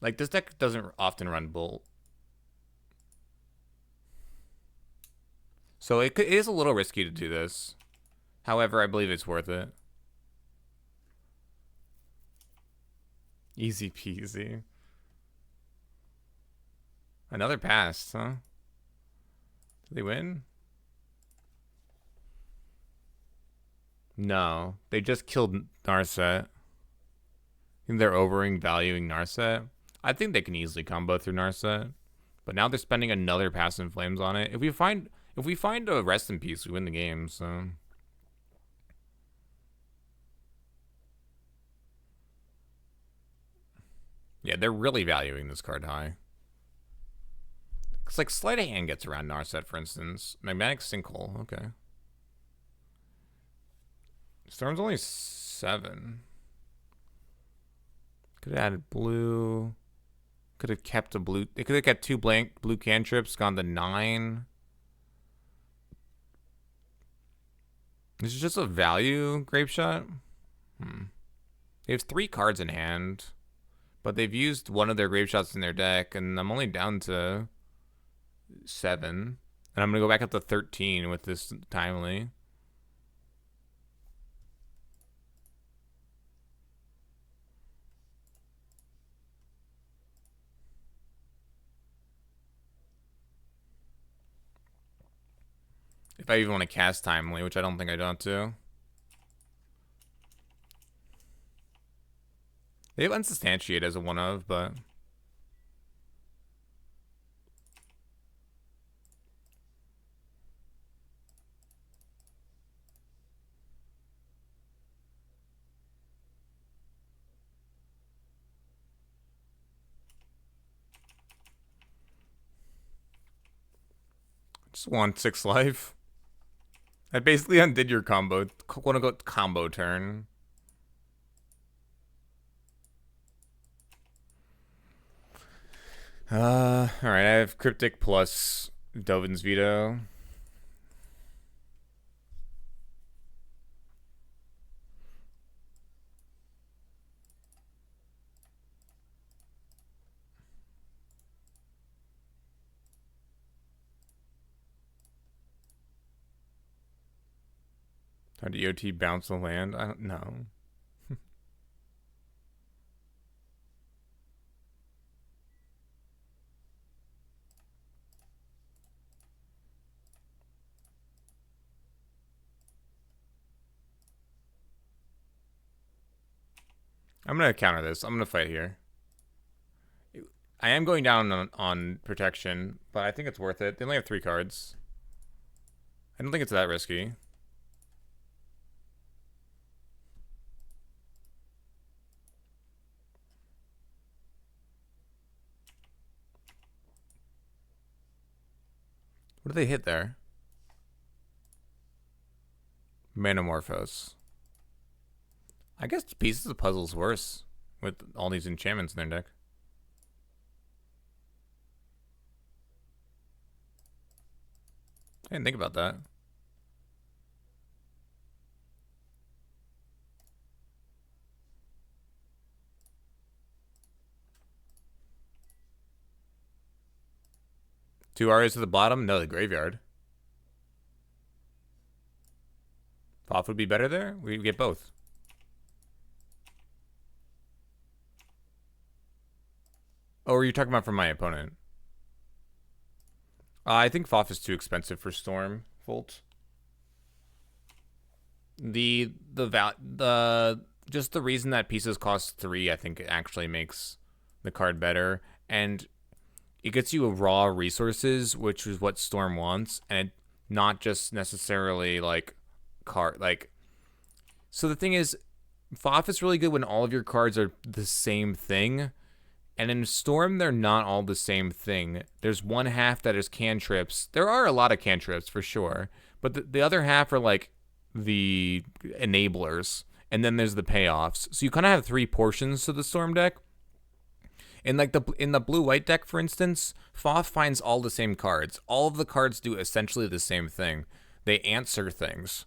Like, this deck doesn't often run Bolt. So it is a little risky to do this. However, I believe it's worth it. Easy peasy. Another pass, huh? Did they win? No. They just killed Narset. I think they're valuing Narset. I think they can easily combo through Narset. But now they're spending another pass in Flames on it. If we find a Rest in Peace, we win the game, so... Yeah, they're really valuing this card high. It's like Sleight of Hand gets around Narset, for instance. Magmatic Sinkhole, okay. Storm's only 7. Could have added blue. Could have kept a blue. They could have kept 2 blank blue cantrips, gone to 9. This is just a value grape shot. They have 3 cards in hand, but they've used one of their grape shots in their deck, and I'm only down to 7. And I'm gonna go back up to 13 with this timely. If I even want to cast timely, which I don't think I want to. They have Unsubstantiate as a one of, but... Just want 6 life. I basically undid your combo, quote-unquote combo turn. Alright, I have Cryptic plus Dovin's Veto. Trying to EOT bounce the land? I don't know. I'm going to counter this. I'm going to fight here. I am going down on protection, but I think it's worth it. They only have 3 cards. I don't think it's that risky. What do they hit there? Manamorphose. I guess Pieces of Puzzle's worse with all these enchantments in their deck. I didn't think about that. Two Arias at the bottom? No, the graveyard. Pop would be better there? We get both. Oh, are you talking about from my opponent? I think Foff is too expensive for Storm Volt. Just the reason that pieces cost 3, I think actually makes the card better, and it gets you a raw resources, which is what Storm wants, and not just necessarily like card like. So the thing is, Foff is really good when all of your cards are the same thing. And in Storm, they're not all the same thing. There's one half that is cantrips. There are a lot of cantrips, for sure. But the other half are, like, the enablers. And then there's the payoffs. So you kind of have 3 portions to the Storm deck. In, like, in the blue-white deck, for instance, Foff finds all the same cards. All of the cards do essentially the same thing. They answer things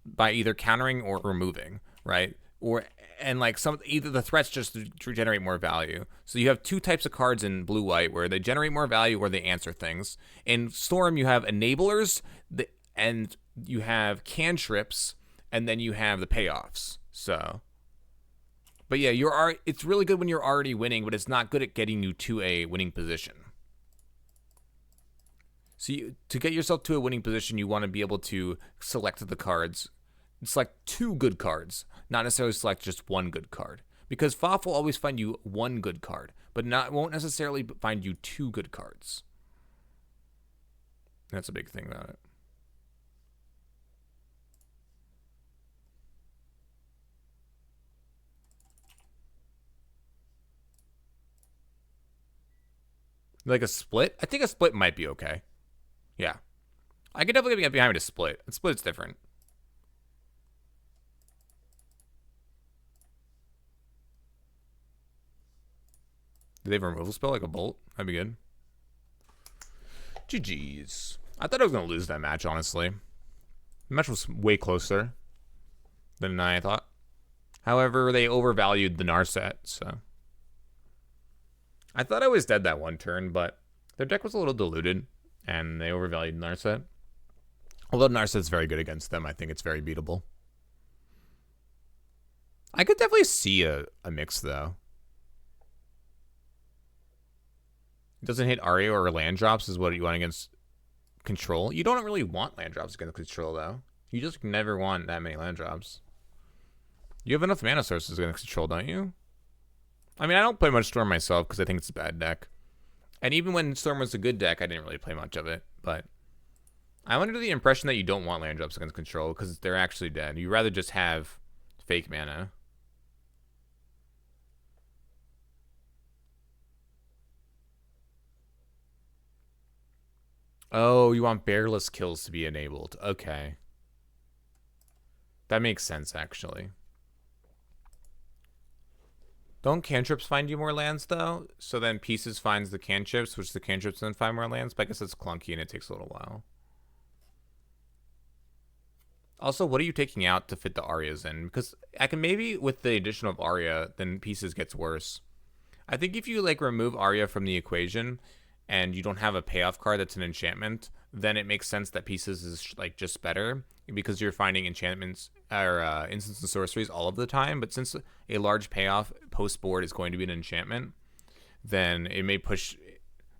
by either countering or removing, right? And like either the threats just to generate more value. So you have 2 types of cards in blue-white where they generate more value or they answer things. In Storm, you have enablers, and you have cantrips, and then you have the payoffs. So, but yeah, it's really good when you're already winning, but it's not good at getting you to a winning position. So to get yourself to a winning position, you want to be able to select the cards. Select 2 good cards, not necessarily select just 1 good card. Because Foff will always find you 1 good card, but won't necessarily find you 2 good cards. That's a big thing about it. Like a split? I think a split might be okay. Yeah. I could definitely get behind a split. A split's different. Do they have a removal spell like a bolt? That'd be good. GG's. I thought I was going to lose that match, honestly. The match was way closer than I thought. However, they overvalued the Narset, so. I thought I was dead that one turn, but their deck was a little diluted, and they overvalued Narset. Although Narset's very good against them, I think it's very beatable. I could definitely see a mix, though. It doesn't hit Aria or land drops is what you want against control. You don't really want land drops against control, though. You just never want that many land drops. You have enough mana sources against control, don't you? I mean, I don't play much Storm myself because I think it's a bad deck. And even when Storm was a good deck, I didn't really play much of it. But I'm under the impression that you don't want land drops against control because they're actually dead. You'd rather just have fake mana. Oh, you want bearless kills to be enabled. Okay. That makes sense, actually. Don't cantrips find you more lands, though? So then pieces finds the cantrips, which the cantrips then find more lands? But I guess it's clunky and it takes a little while. Also, what are you taking out to fit the Arias in? Because I can maybe, with the addition of Aria, then pieces gets worse. I think if you, like, remove Aria from the equation and you don't have a payoff card that's an enchantment, then it makes sense that pieces is like just better because you're finding enchantments or instants and sorceries all of the time. But since a large payoff post board is going to be an enchantment, then it may push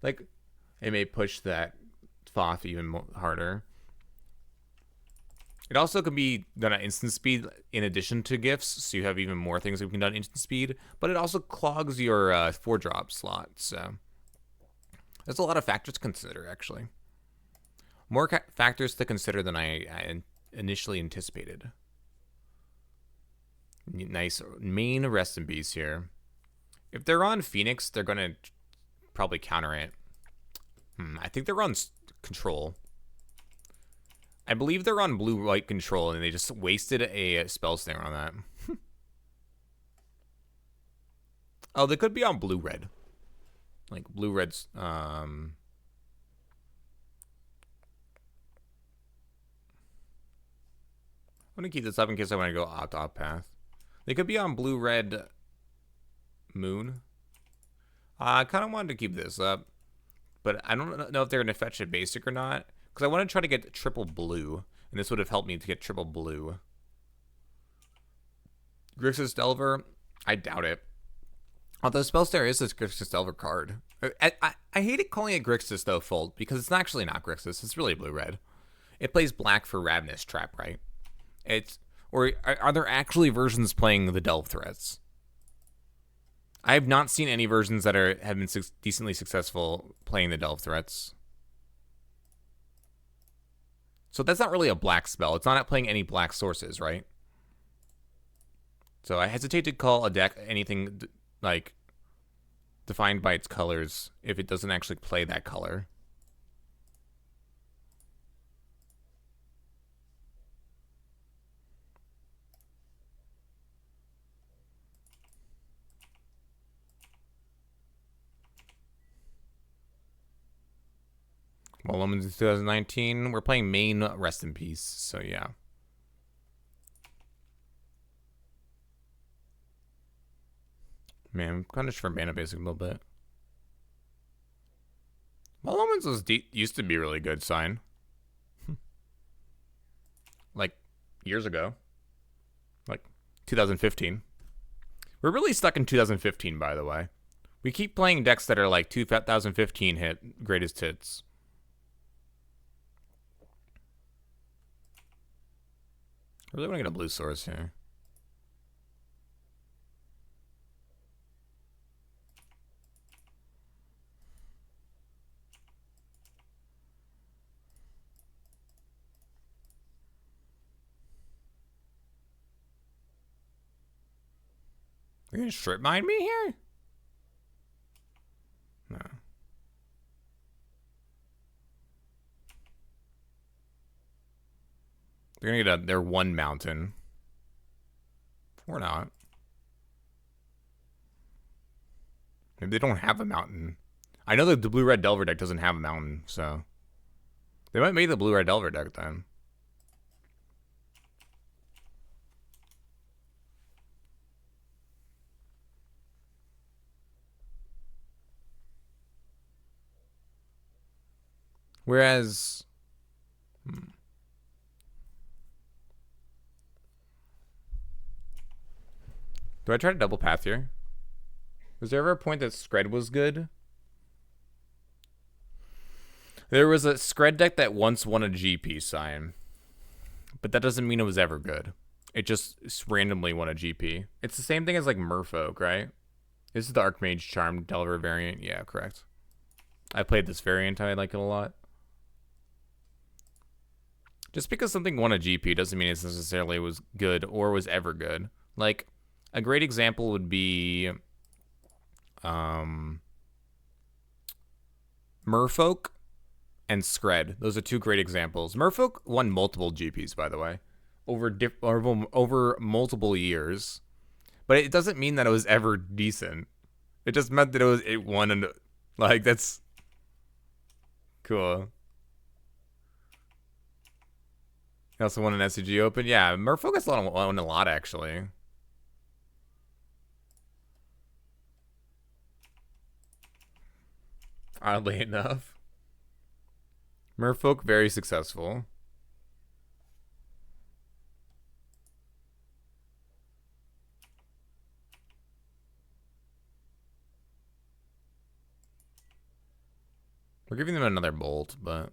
that Thoth even harder. It also can be done at instant speed in addition to gifts, so you have even more things that can be done at instant speed, but it also clogs your 4-drop slot, so there's a lot of factors to consider, actually. More factors to consider than I initially anticipated. Nice main rest in peace here. If they're on Phoenix, they're going to probably counter it. I think they're on control. I believe they're on blue-white control, and they just wasted a spell snare on that. Oh, they could be on blue-red. Like, blue-red's... I'm going to keep this up in case I want to go opt-off path. They could be on blue-red moon. I kind of wanted to keep this up, but I don't know if they're going to fetch a basic or not. Because I want to try to get triple blue, and this would have helped me to get triple blue. Grixis Delver, I doubt it. Although Spellstar is this Grixis Delver card. I hated calling it Grixis, though, Fold, because it's actually not Grixis. It's really blue-red. It plays black for Ravenous Trap, right? Or are there actually versions playing the Delve threats? I have not seen any versions that have been decently successful playing the Delve threats. So that's not really a black spell. It's not playing any black sources, right? So I hesitate to call a deck anything like defined by its colors if it doesn't actually play that color. Well, Lemons in 2019, we're playing main Rest in Peace, so yeah. Man, I'm punished for mana basic a little bit. Well, Lemons used to be a really good sign. Like, years ago. Like, 2015. We're really stuck in 2015, by the way. We keep playing decks that are like 2015 hit greatest hits. I really want to get a blue source here. You're going to strip mine me here? No. They're going to get their one mountain. Or not. Maybe they don't have a mountain. I know that the blue-red Delver deck doesn't have a mountain, so... They might make the blue-red Delver deck then. Whereas... Do I try to double path here? Was there ever a point that Scred was good? There was a Scred deck that once won a GP sign. But that doesn't mean it was ever good. It just randomly won a GP. It's the same thing as like Merfolk, right? This is the Archmage Charm Delver variant. Yeah, correct. I played this variant. I like it a lot. Just because something won a GP doesn't mean it necessarily was good or was ever good. Like, a great example would be Merfolk and Scred. Those are two great examples. Merfolk won multiple GPs, by the way, over multiple years. But it doesn't mean that it was ever decent. It just meant that it won, and like, that's cool. He also won an SCG Open. Yeah, Merfolk has won a lot, actually. Oddly enough. Merfolk, very successful. We're giving them another bolt, but...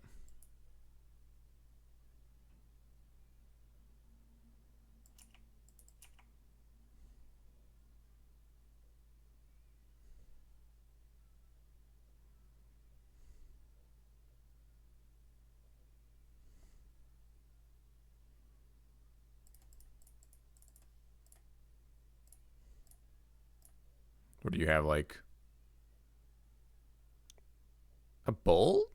What do you have, like... a bolt?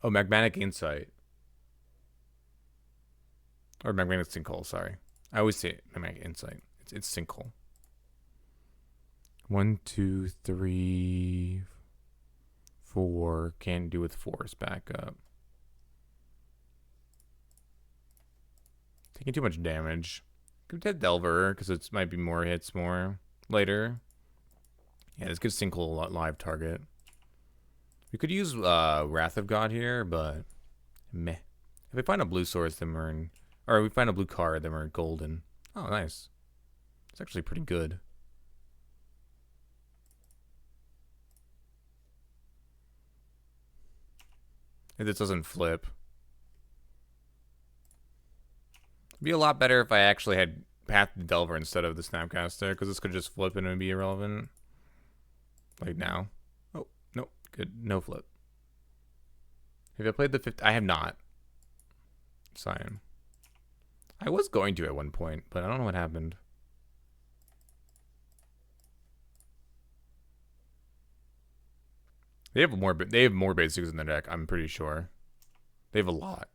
Oh, Magmatic Insight. Or Magmatic Sinkhole, sorry. I always say Magmatic Insight. It's Sinkhole. 1, 2, 3, 4. Can't do with force. Back up. Taking too much damage. Could hit Delver, because it might be more hits more later. Yeah, this gives Sinkhole a live target. We could use Wrath of God here, but meh. If we find a blue source, then we're in... Or we find a blue card, then we're golden. Oh, nice. It's actually pretty good. If this doesn't flip. It'd be a lot better if I actually had Path to Delver instead of the Snapcaster, because this could just flip and it would be irrelevant. Like now. Oh, no. Good. No flip. Have I played the 5th? I have not. Cyan. I was going to at one point, but I don't know what happened. They have more basics in their deck, I'm pretty sure. They have a lot.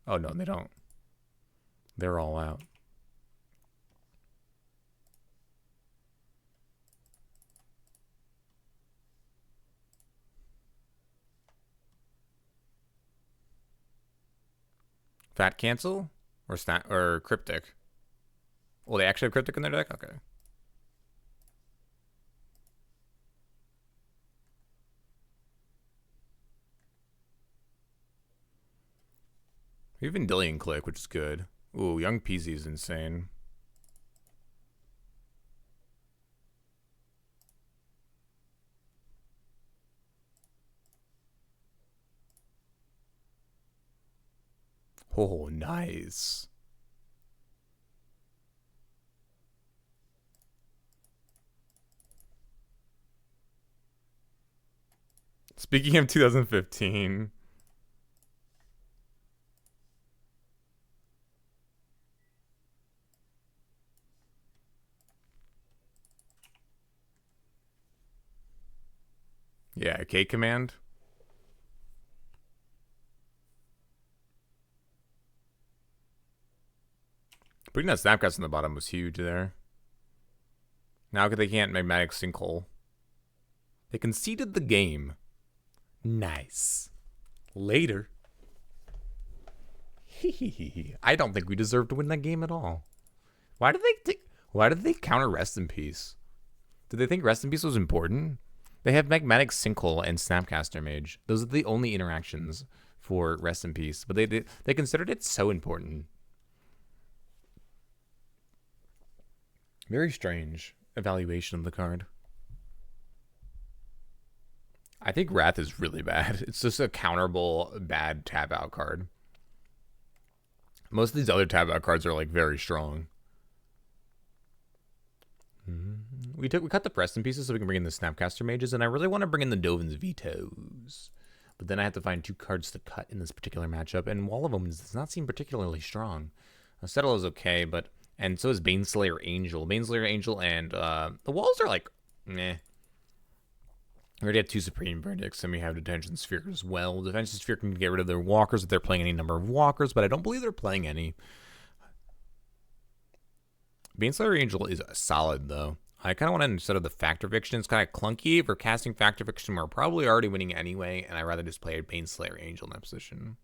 Oh no, they don't. They're all out. Fat cancel? Or snap or cryptic? Oh, they actually have cryptic in their deck? Okay. We have Vendilion Click, which is good. Ooh, Young Peasy is insane. Oh, nice. Speaking of 2015... Yeah, K command. Putting that Snapcast on the bottom was huge there. Now they can't Magmatic Sinkhole. They conceded the game. Nice. Later. I don't think we deserve to win that game at all. Why did they counter Rest in Peace? Did they think Rest in Peace was important? They have Magmatic Sinkhole and Snapcaster Mage. Those are the only interactions for Rest in Peace, but they considered it so important. Very strange evaluation of the card. I think Wrath is really bad. It's just a counterable bad tap out card. Most of these other tap out cards are like very strong. We cut the Preston pieces so we can bring in the Snapcaster Mages, and I really want to bring in the Dovin's Vetoes. But then I have to find 2 cards to cut in this particular matchup, and Wall of them does not seem particularly strong. Settle is okay, but... And so is Baneslayer Angel. Baneslayer Angel and the walls are like, meh. We already have 2 Supreme Verdicts, and we have Detention Sphere as well. Detention Sphere can get rid of their walkers if they're playing any number of walkers, but I don't believe they're playing any. Baneslayer Angel is solid, though. I kind of want to, instead of the Factor Fiction, it's kind of clunky. If we're casting Factor Fiction, we're probably already winning anyway, and I'd rather just play a Baneslayer Angel in that position.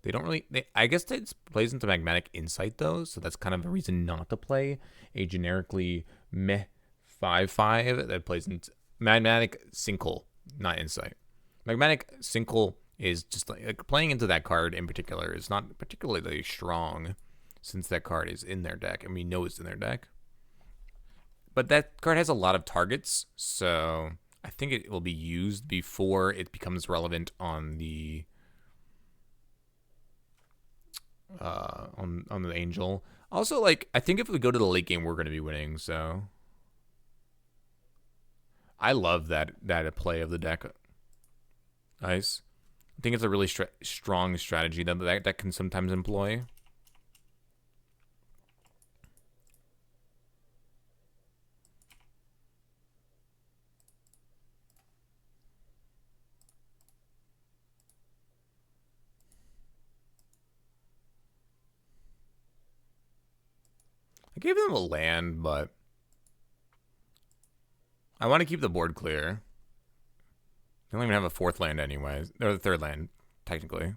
They don't really... I guess it plays into Magmatic Insight, though, so that's kind of a reason not to play a generically meh 5/5 that plays in Magmatic Sinkhole, not Insight. Magmatic Sinkhole is just like playing into that card in particular is not particularly strong, since that card is in their deck and we know it's in their deck. But that card has a lot of targets, so I think it will be used before it becomes relevant on the on the Angel. Also, like, I think if we go to the late game, we're going to be winning. So I love that play of the deck. Nice. I think it's a really strong strategy that can sometimes employ. I gave them a land, but I want to keep the board clear. They don't even have a fourth land anyways. Or the third land, technically.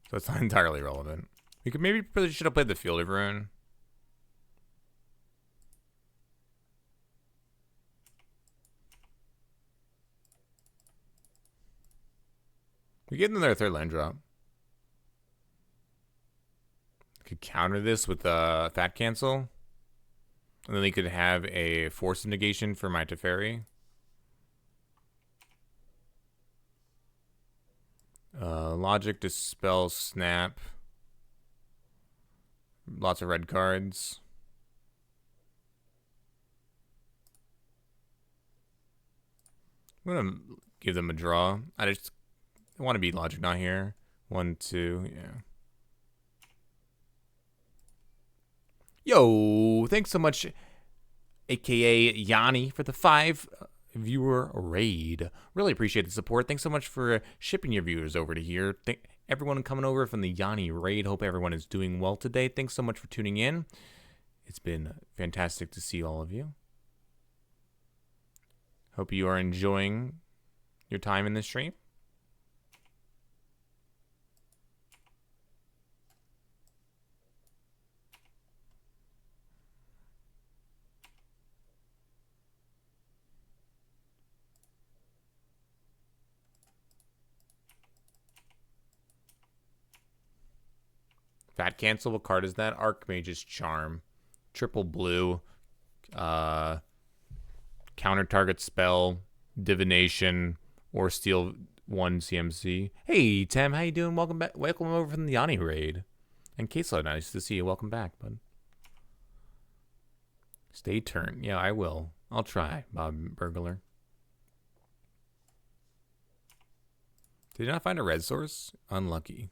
So it's not entirely relevant. We could maybe should have played the Field of Ruin. We gave them their third land drop. Could counter this with a Fat Cancel. And then they could have a Force of Negation for my Teferi. Logic, Dispel, Snap. Lots of red cards. I'm going to give them a draw. I want to beat Logic, not here. 1, 2, yeah. Yo, thanks so much, aka Yanni, for the 5 viewer raid. Really appreciate the support. Thanks so much for shipping your viewers over to here. Thank everyone coming over from the Yanni raid. Hope everyone is doing well today. Thanks so much for tuning in. It's been fantastic to see all of you. Hope you are enjoying your time in this stream. Fat Cancel, what card is that? Archmage's Charm. Triple blue. Counter target spell, Divination, or steal 1 CMC. Hey, Tim, how you doing? Welcome back. Welcome over from the Yanni raid. And Queso, nice to see you. Welcome back, bud. Stay turned. Yeah, I will. I'll try, Bob Burglar. Did you not find a red source? Unlucky.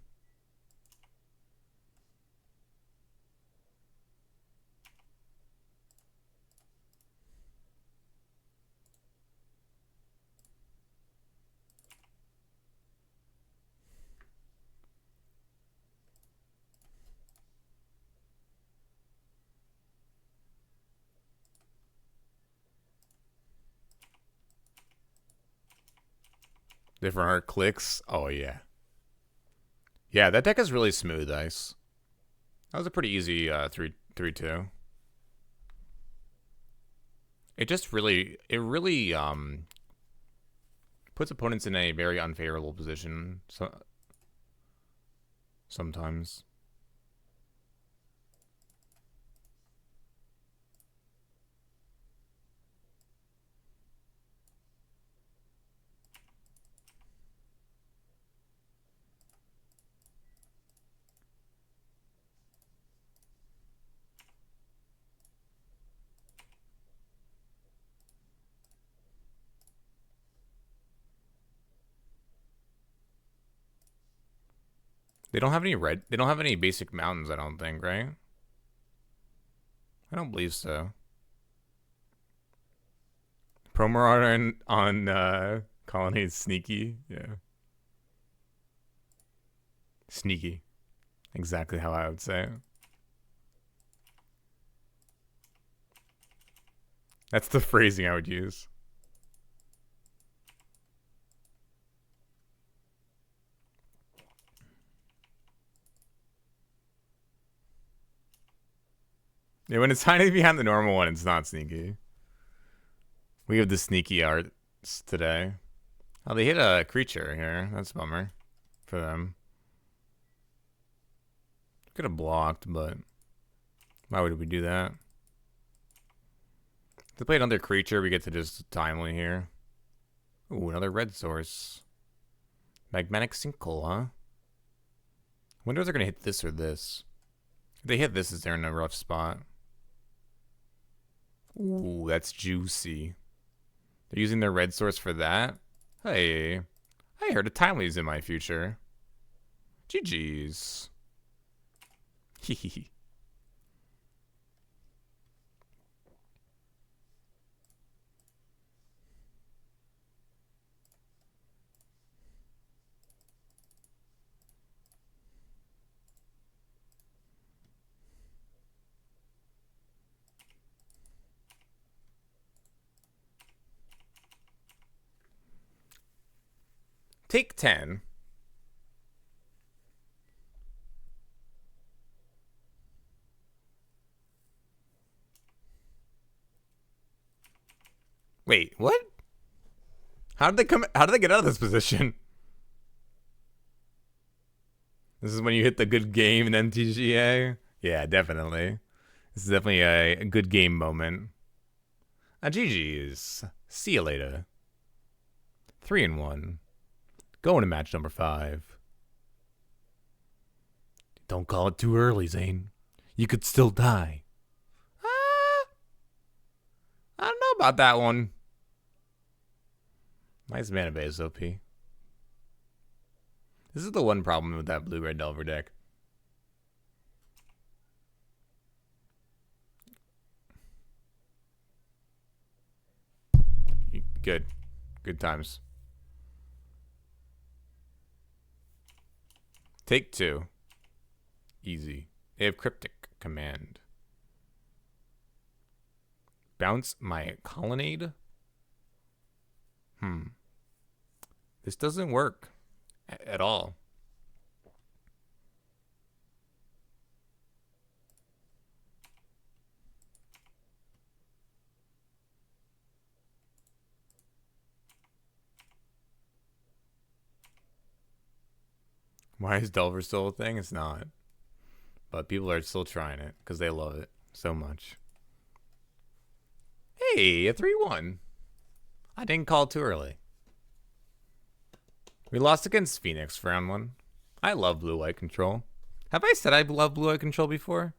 Different heart clicks. Oh, yeah. Yeah, that deck is really smooth, Ice. That was a pretty easy 3-2. It really puts opponents in a very unfavorable position sometimes. They don't have any basic mountains, I don't think, right? I don't believe so. Promo on Colony is sneaky. Yeah. Sneaky. Exactly how I would say it. That's the phrasing I would use. Yeah, when it's tiny behind the normal one, it's not sneaky. We have the sneaky arts today. Oh, they hit a creature here. That's a bummer for them. Could have blocked, but why would we do that? If they play another creature, we get to just timely here. Ooh, another red source. Magmatic Sinkhole, huh? Wonder if they're gonna hit this or this. If they hit this, is they're in a rough spot. Ooh, that's juicy. They're using their red source for that? Hey, I heard a timely's in my future. GG's. Hehehe. Take 10. Wait, what? How did they get out of this position? This is when you hit the good game in MTGA? Yeah, definitely. This is definitely a good game moment. GG's. See you later. 3-1. Going to match number 5. Don't call it too early, Zane. You could still die. I don't know about that one. Nice mana base, OP. This is the one problem with that blue-red Delver deck. Good. Good times. Take 2. Easy. They have Cryptic Command. Bounce my Colonnade? This doesn't work at all. Why is Delver still a thing? It's not. But people are still trying it because they love it so much. Hey, a 3-1. I didn't call too early. We lost against Phoenix for round 1. I love blue-white control. Have I said I love blue-white control before?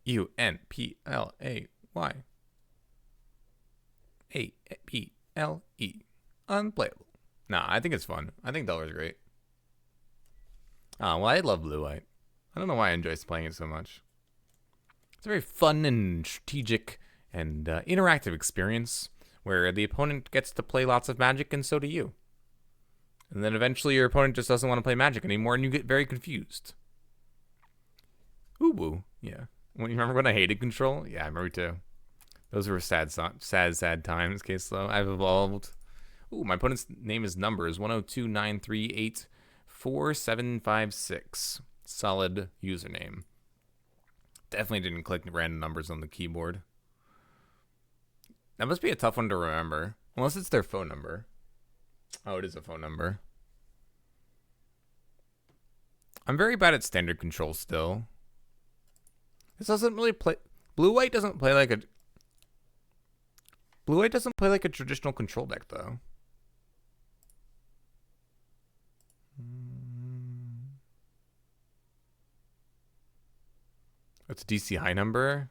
Unplay. A-P-L-E. Unplayable. Nah, I think it's fun. I think Delver's great. Oh, well, I love blue-white. I don't know why I enjoy playing it so much. It's a very fun and strategic and interactive experience where the opponent gets to play lots of Magic and so do you. And then eventually your opponent just doesn't want to play Magic anymore and you get very confused. Ooh, yeah. You remember when I hated Control? Yeah, I remember too. Those were sad times, K-Slow. I've evolved. Ooh, my opponent's name is Numbers 10293844756. Solid username. Definitely didn't click random numbers on the keyboard. That must be a tough one to remember. Unless it's their phone number. Oh, it is a phone number. I'm very bad at standard control still. This doesn't really play... Blue-white doesn't play like a... Blue-white doesn't play like a traditional control deck, though. It's a DC high number.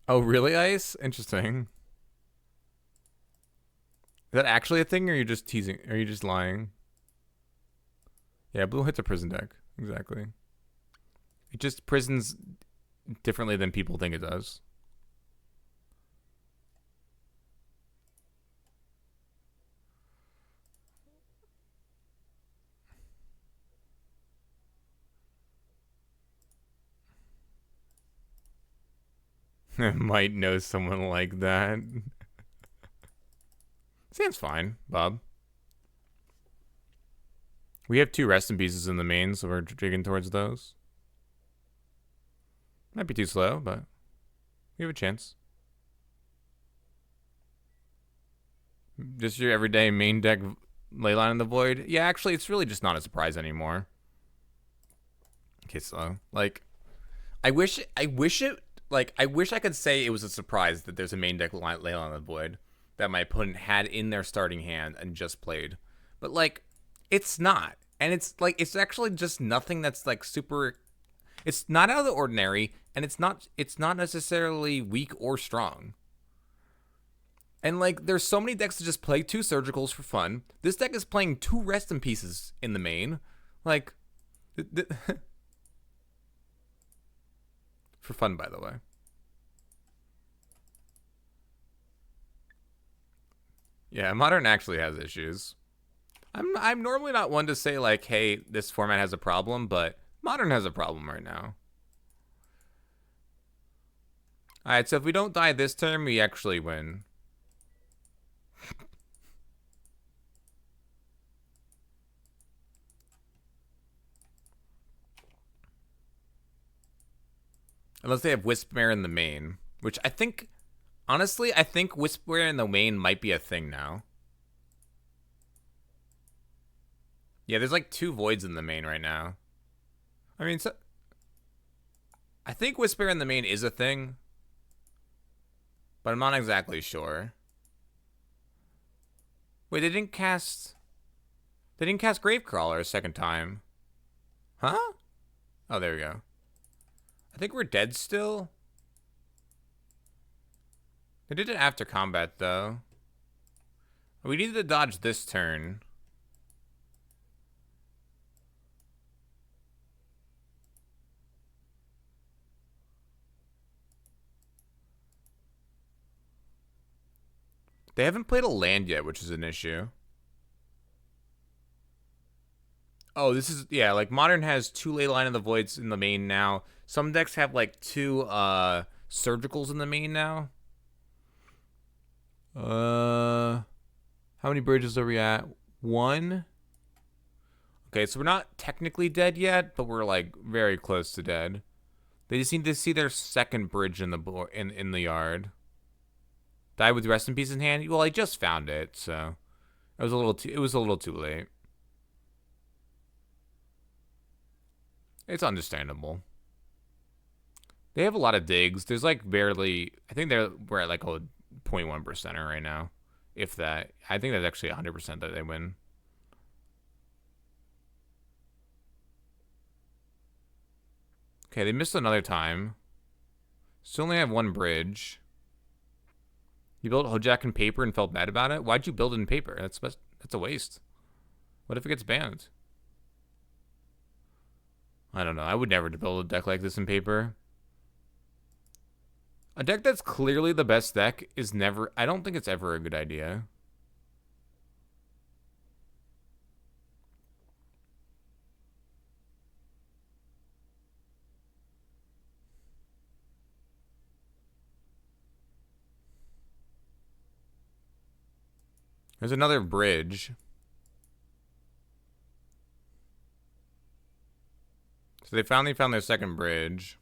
Oh, really, Ice? Interesting. Is that actually a thing, or are you just teasing? Or are you just lying? Yeah, blue hits a prison deck. Exactly. It just prisons differently than people think it does. I might know someone like that. Seems fine, Bob. We have 2 rest in pieces in the main, so we're digging towards those. Might be too slow, but we have a chance. Just your everyday main deck Leyline in the Void. Yeah, actually, it's really just not a surprise anymore. Okay, so like, I wish I could say it was a surprise that there's a main deck Leyline in the Void that my opponent had in their starting hand and just played, but like, it's not, and it's like it's actually just nothing that's like super. It's not out of the ordinary, and it's not necessarily weak or strong. And like, there's so many decks to just play 2 surgicals for fun. This deck is playing 2 rest in pieces in the main, like, for fun, by the way. Yeah, Modern actually has issues. I'm normally not one to say like, hey, this format has a problem, but Modern has a problem right now. Alright, so if we don't die this turn, we actually win. Unless they have Whisper in the main, which I think, honestly, I think Whisper in the main might be a thing now. Yeah, there's like 2 voids in the main right now. I mean, so I think Whisper in the main is a thing, but I'm not exactly sure. Wait, they didn't cast Gravecrawler a second time. Huh? Oh, there we go. I think we're dead still. They did it after combat, though. We needed to dodge this turn. They haven't played a land yet, which is an issue. Oh, this is, yeah, like Modern has 2 Leyline of the Voids in the main now. Some decks have like 2 surgicals in the main now. How many bridges are we at? 1. Okay, so we're not technically dead yet, but we're like very close to dead. They just need to see their second bridge in the in the yard. Die with rest in peace in hand. Well, I just found it, so it was a little too late. It's understandable. They have a lot of digs. There's like barely. I think we're at like a 0.1% right now, if that. I think that's actually 100% that they win. Okay, they missed another time. Still only have 1 bridge. You built Hojak in paper and felt bad about it? Why'd you build it in paper? That's a waste. What if it gets banned? I don't know. I would never build a deck like this in paper. A deck that's clearly the best deck is never... I don't think it's ever a good idea. There's another bridge. So they finally found their second bridge.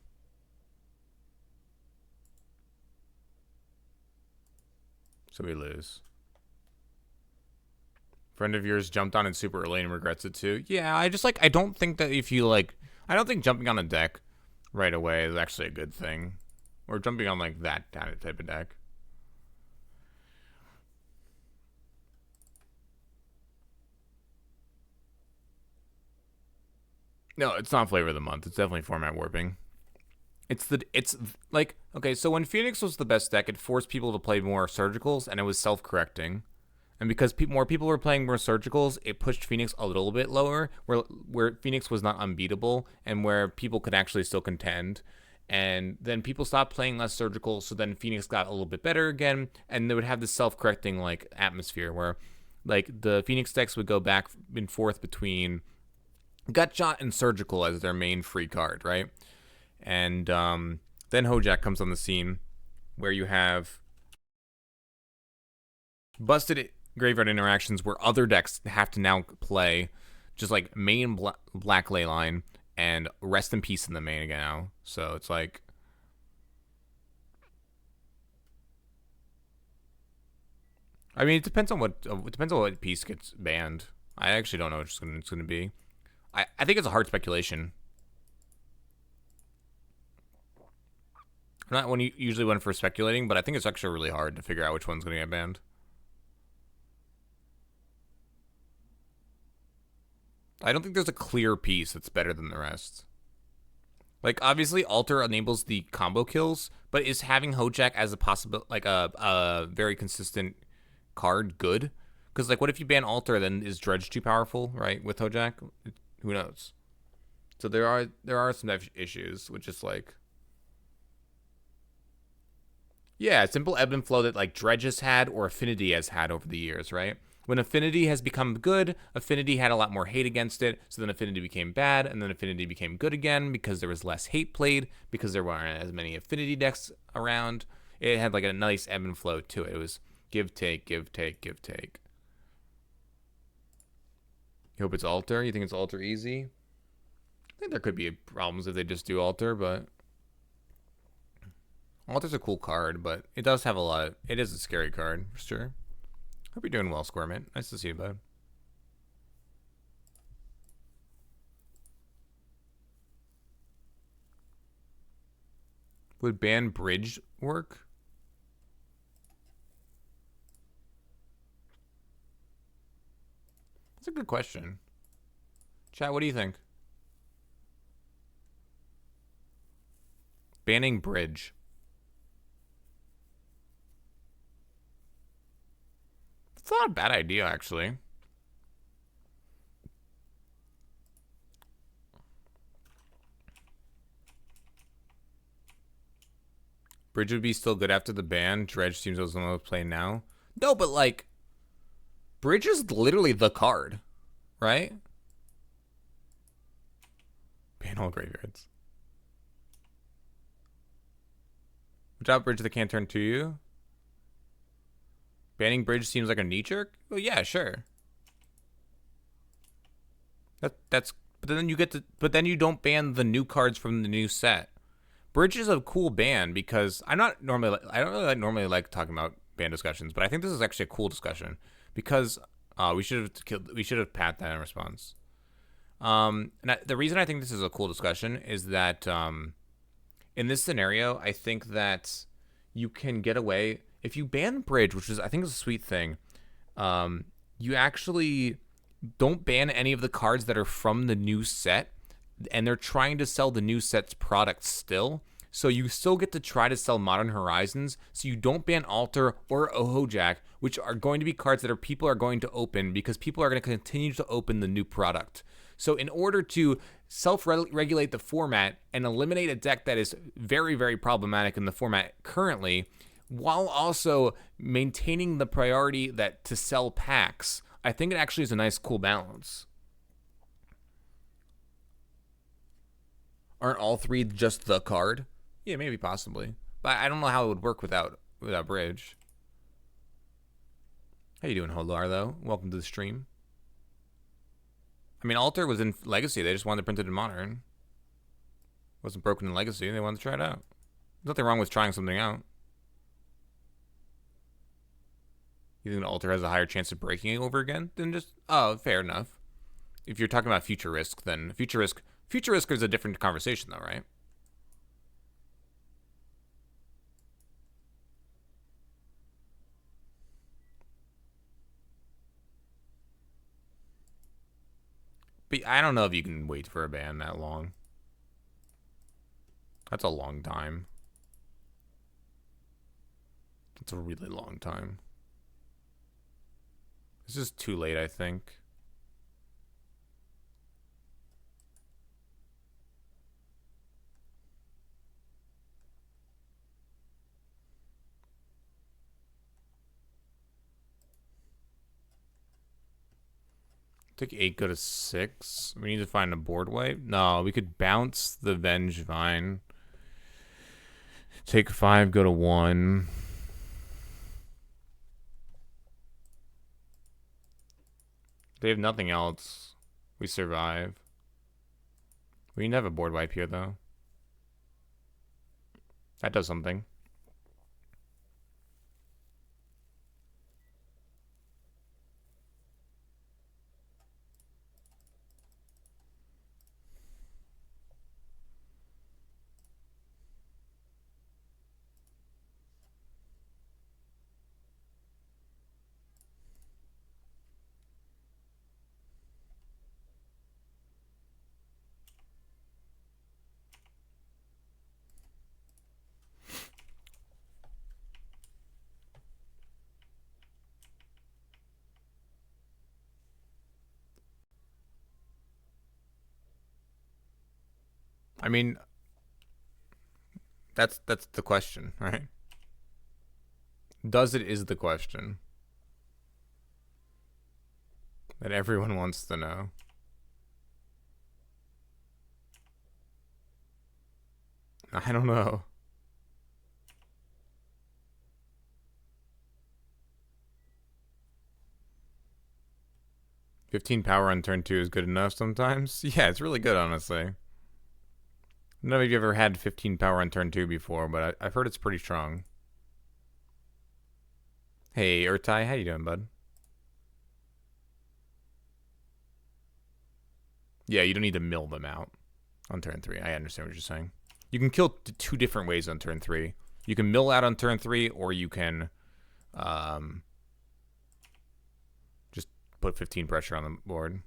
So we lose. Friend of yours jumped on it super early and regrets it too. Yeah, I don't think that if you like... I don't think jumping on a deck right away is actually a good thing. Or jumping on like that type of deck. No, it's not flavor of the month. It's definitely format warping. It's like, okay, so when Phoenix was the best deck, it forced people to play more surgicals, and it was self-correcting. And because more people were playing more surgicals, it pushed Phoenix a little bit lower, where Phoenix was not unbeatable, and where people could actually still contend. And then people stopped playing less surgical, so then Phoenix got a little bit better again, and they would have this self-correcting like atmosphere where like the Phoenix decks would go back and forth between Gutshot and Surgical as their main free card, right? And then Hojak comes on the scene, where you have busted graveyard interactions where other decks have to now play just like main black ley line and rest in peace in the main again now. So it's like, I mean, it depends on what piece gets banned. I actually don't know what it's gonna be. I think it's a hard speculation. I'm not usually one for speculating, but I think it's actually really hard to figure out which one's gonna get banned. I don't think there's a clear piece that's better than the rest. Like, obviously, Alter enables the combo kills, but is having Hojak as a possible, like a very consistent card good? Because like, what if you ban Alter, then is Dredge too powerful, right? With Hojak, who knows? So there are some issues, which is like, yeah, simple ebb and flow that like Dredge has had or Affinity has had over the years, right? When Affinity has become good, Affinity had a lot more hate against it, so then Affinity became bad, and then Affinity became good again because there was less hate played, because there weren't as many Affinity decks around. It had like a nice ebb and flow to it. It was give, take, give, take, give, take. You hope it's Alter? You think it's Alter easy? I think there could be problems if they just do Alter, but Alter's a cool card, but it does have a lot of, it is a scary card, for sure. Hope you're doing well, Squirmint. Nice to see you, bud. Would ban Bridge work? That's a good question. Chat, what do you think? Banning Bridge. It's not a bad idea, actually. Bridge would be still good after the ban. Dredge seems like the one playing now. No, but like, Bridge is literally the card, right? Ban all graveyards. Watch out, Bridge that can't turn to you. Banning Bridge seems like a knee jerk? Well, yeah, sure. That's but then you don't ban the new cards from the new set. Bridge is a cool ban because I don't normally like talking about ban discussions, but I think this is actually a cool discussion because we should have pat that in response. The reason I think this is a cool discussion is that in this scenario, I think that you can get away if you ban Bridge, which is I think is a sweet thing. You actually don't ban any of the cards that are from the new set, and they're trying to sell the new set's products still. So you still get to try to sell Modern Horizons. So you don't ban Alter or Ohojak, which are going to be cards that people are going to open because people are going to continue to open the new product. So in order to self-regulate the format and eliminate a deck that is very, very problematic in the format currently, while also maintaining the priority that to sell packs, I think it actually is a nice, cool balance. Aren't all three just the card? Yeah, maybe, possibly. But I don't know how it would work without Bridge. How you doing, Hodlar, though? Welcome to the stream. I mean, Alter was in Legacy. They just wanted to print it in Modern. It wasn't broken in Legacy. They wanted to try it out. There's nothing wrong with trying something out. You think Alter has a higher chance of breaking it over again than just... Oh, fair enough. If you're talking about future risk, then future risk is a different conversation, though, right? But I don't know if you can wait for a ban that long. That's a long time. That's a really long time. This is too late, I think. Take 8, go to 6. We need to find a board wipe. No, we could bounce the Vengevine. Take 5, go to 1. They have nothing else. We survive. We need to have a board wipe here, though. That does something. I mean, that's the question, right? Does it is the question that everyone wants to know. I don't know. "15 power on turn 2 is good enough sometimes." Yeah, it's really good, honestly. I don't know if you've ever had 15 power on turn 2 before, but I've heard it's pretty strong. Hey, Urtai, how you doing, bud? Yeah, you don't need to mill them out on turn 3. I understand what you're saying. You can kill 2 different ways on turn 3. You can mill out on turn 3, or you can just put 15 pressure on the board.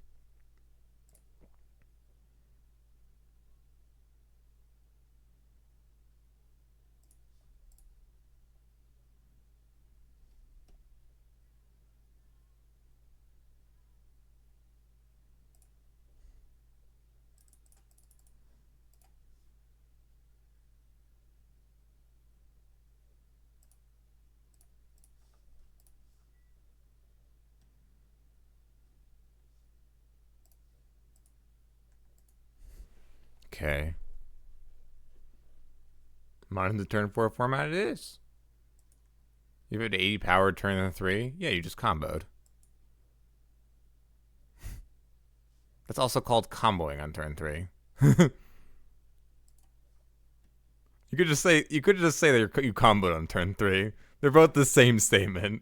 Okay. Modern the turn 4 format it is. You have an 80 power turn 3? Yeah, you just comboed. That's also called comboing on turn 3. You could just say that you comboed on turn 3. They're both the same statement.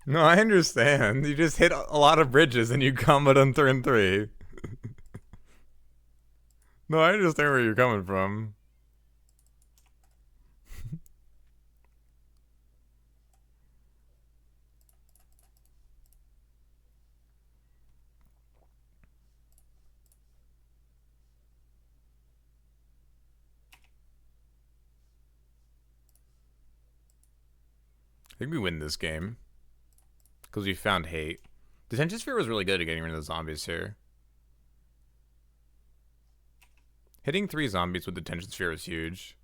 No, I understand. You just hit a lot of bridges and you comboed on turn 3. No, I understand where you're coming from. I think we win this game. Because we found hate. Detention Sphere was really good at getting rid of the zombies here. Hitting 3 zombies with Detention Sphere is huge.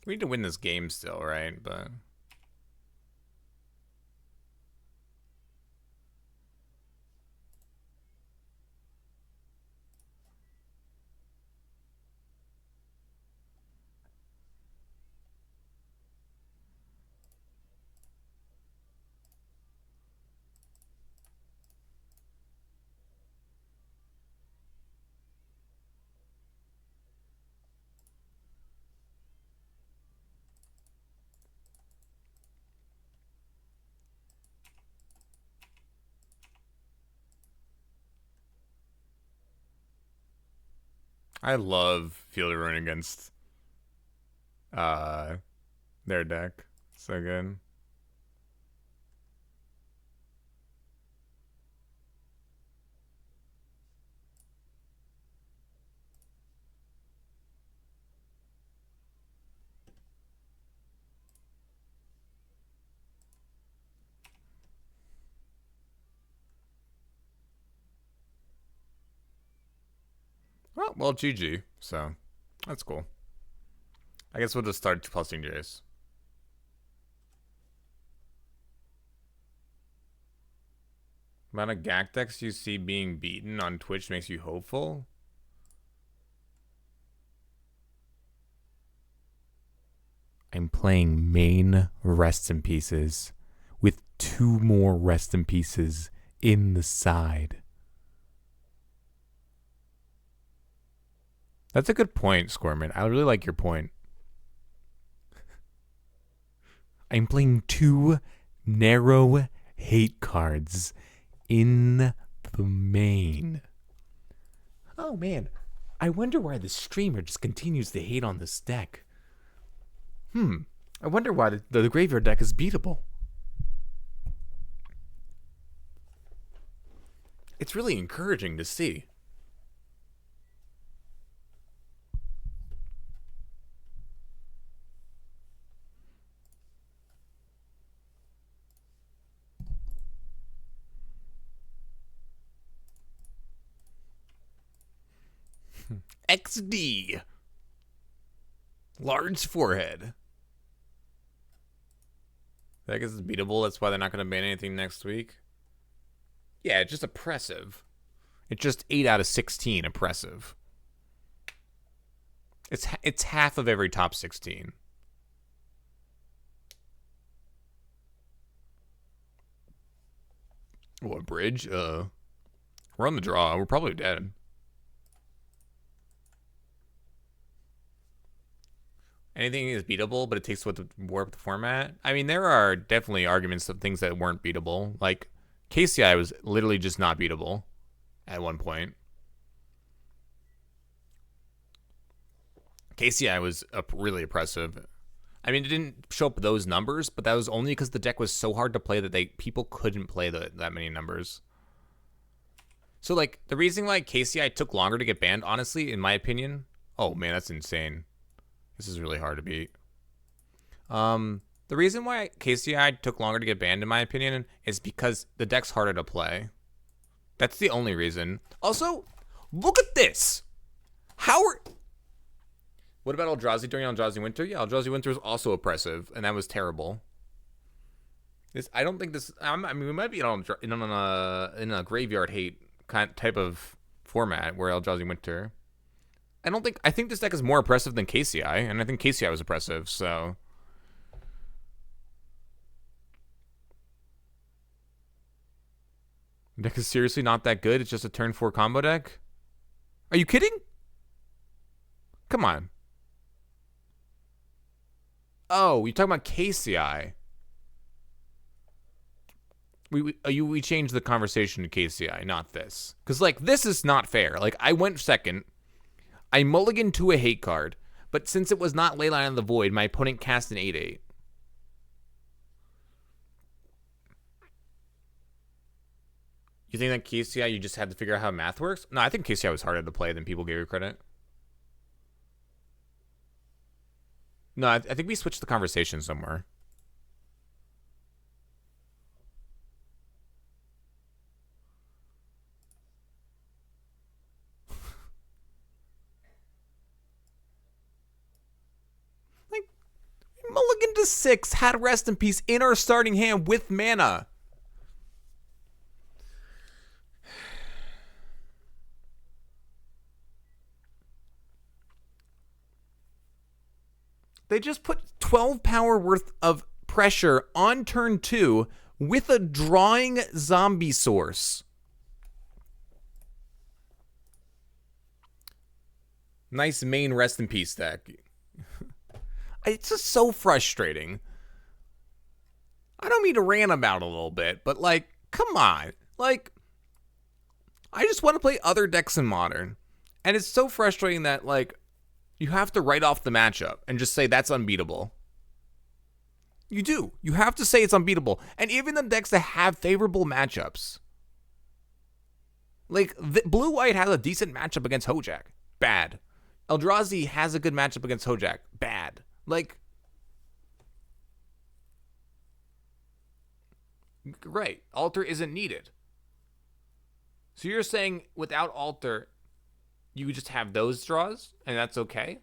We need to win this game still, right? But I love Field Rune against their deck. So good. Well, GG. So, that's cool. I guess we'll just start posting Jace. Amount of Gak decks you see being beaten on Twitch makes you hopeful? I'm playing main Rest in Pieces with 2 more Rest in Pieces in the side. That's a good point, Squirman. I really like your point. I'm playing 2 narrow hate cards in the main. Oh man, I wonder why the streamer just continues to hate on this deck. I wonder why the graveyard deck is beatable. It's really encouraging to see. XD. Large forehead. I guess it's beatable. That's why they're not going to ban anything next week. Yeah, it's just oppressive. It's just 8 out of 16 oppressive. It's half of every top 16. What, bridge? We're on the draw. We're probably dead. Anything is beatable, but it takes what to warp the format. I mean, there are definitely arguments of things that weren't beatable. Like, KCI was literally just not beatable at one point. KCI was really oppressive. I mean, it didn't show up those numbers, but that was only because the deck was so hard to play that people couldn't play that many numbers. So, like, the reason why KCI took longer to get banned, honestly, in my opinion... Oh, man, that's insane. This is really hard to beat. The reason why KCI took longer to get banned, in my opinion, is because the deck's harder to play. That's the only reason. Also, look at this! What about Eldrazi during Eldrazi Winter? Yeah, Eldrazi Winter was also oppressive, and that was terrible. I don't think this... I mean, we might be in a graveyard hate type of format where Eldrazi Winter... I think this deck is more oppressive than KCI, and I think KCI was oppressive, so... The deck is seriously not that good. It's just a turn 4 combo deck? Are you kidding? Come on. Oh, you're talking about KCI. We changed the conversation to KCI, not this. Because, like, this is not fair. Like, I went second... I mulliganed to a hate card, but since it was not Leyline of the Void, my opponent cast an 8/8. You think that KCI, you just had to figure out how math works? No, I think KCI was harder to play than people gave you credit. No, I think we switched the conversation somewhere. Mulligan to 6, had Rest in Peace in our starting hand with mana. They just put 12 power worth of pressure on turn 2 with a drawing zombie source. Nice main Rest in Peace deck. It's just so frustrating. I don't mean to rant about it a little bit, but, like, come on. Like, I just want to play other decks in Modern. And it's so frustrating that, like, you have to write off the matchup and just say that's unbeatable. You do. You have to say it's unbeatable. And even the decks that have favorable matchups. Like, Blue-White has a decent matchup against Hojak. Bad. Eldrazi has a good matchup against Hojak. Bad. Like, right, Alter isn't needed. So you're saying without Alter, you just have those draws, and that's okay.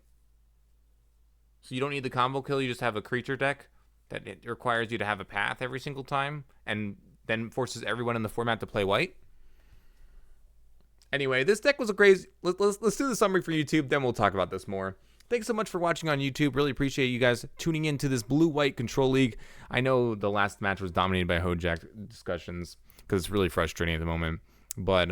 So you don't need the combo kill. You just have a creature deck that it requires you to have a path every single time, and then forces everyone in the format to play white. Anyway, this deck was a crazy. Let's do the summary for YouTube, then we'll talk about this more. Thanks so much for watching on YouTube. Really appreciate you guys tuning into this blue-white control league. I know the last match was dominated by Hojack discussions because it's really frustrating at the moment. But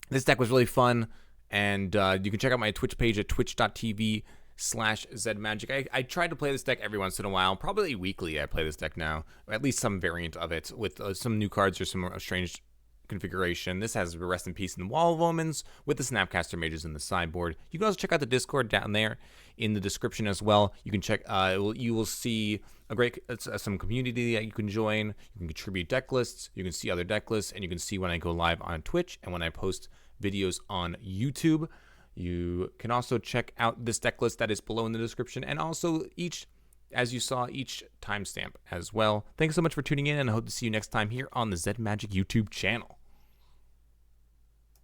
this deck was really fun, and you can check out my Twitch page at twitch.tv/zmagic. I try to play this deck every once in a while. Probably weekly I play this deck now, or at least some variant of it with some new cards or some strange configuration. This has Rest in Peace and Wall of Omens with the Snapcaster Mages in the sideboard. You can also check out the Discord down there in the description as well. You can check. You will see a great some community that you can join. You can contribute deck lists. You can see other deck lists, and you can see when I go live on Twitch and when I post videos on YouTube. You can also check out this deck list that is below in the description, and also as you saw, each timestamp as well. Thanks so much for tuning in, and I hope to see you next time here on the Z Magic YouTube channel.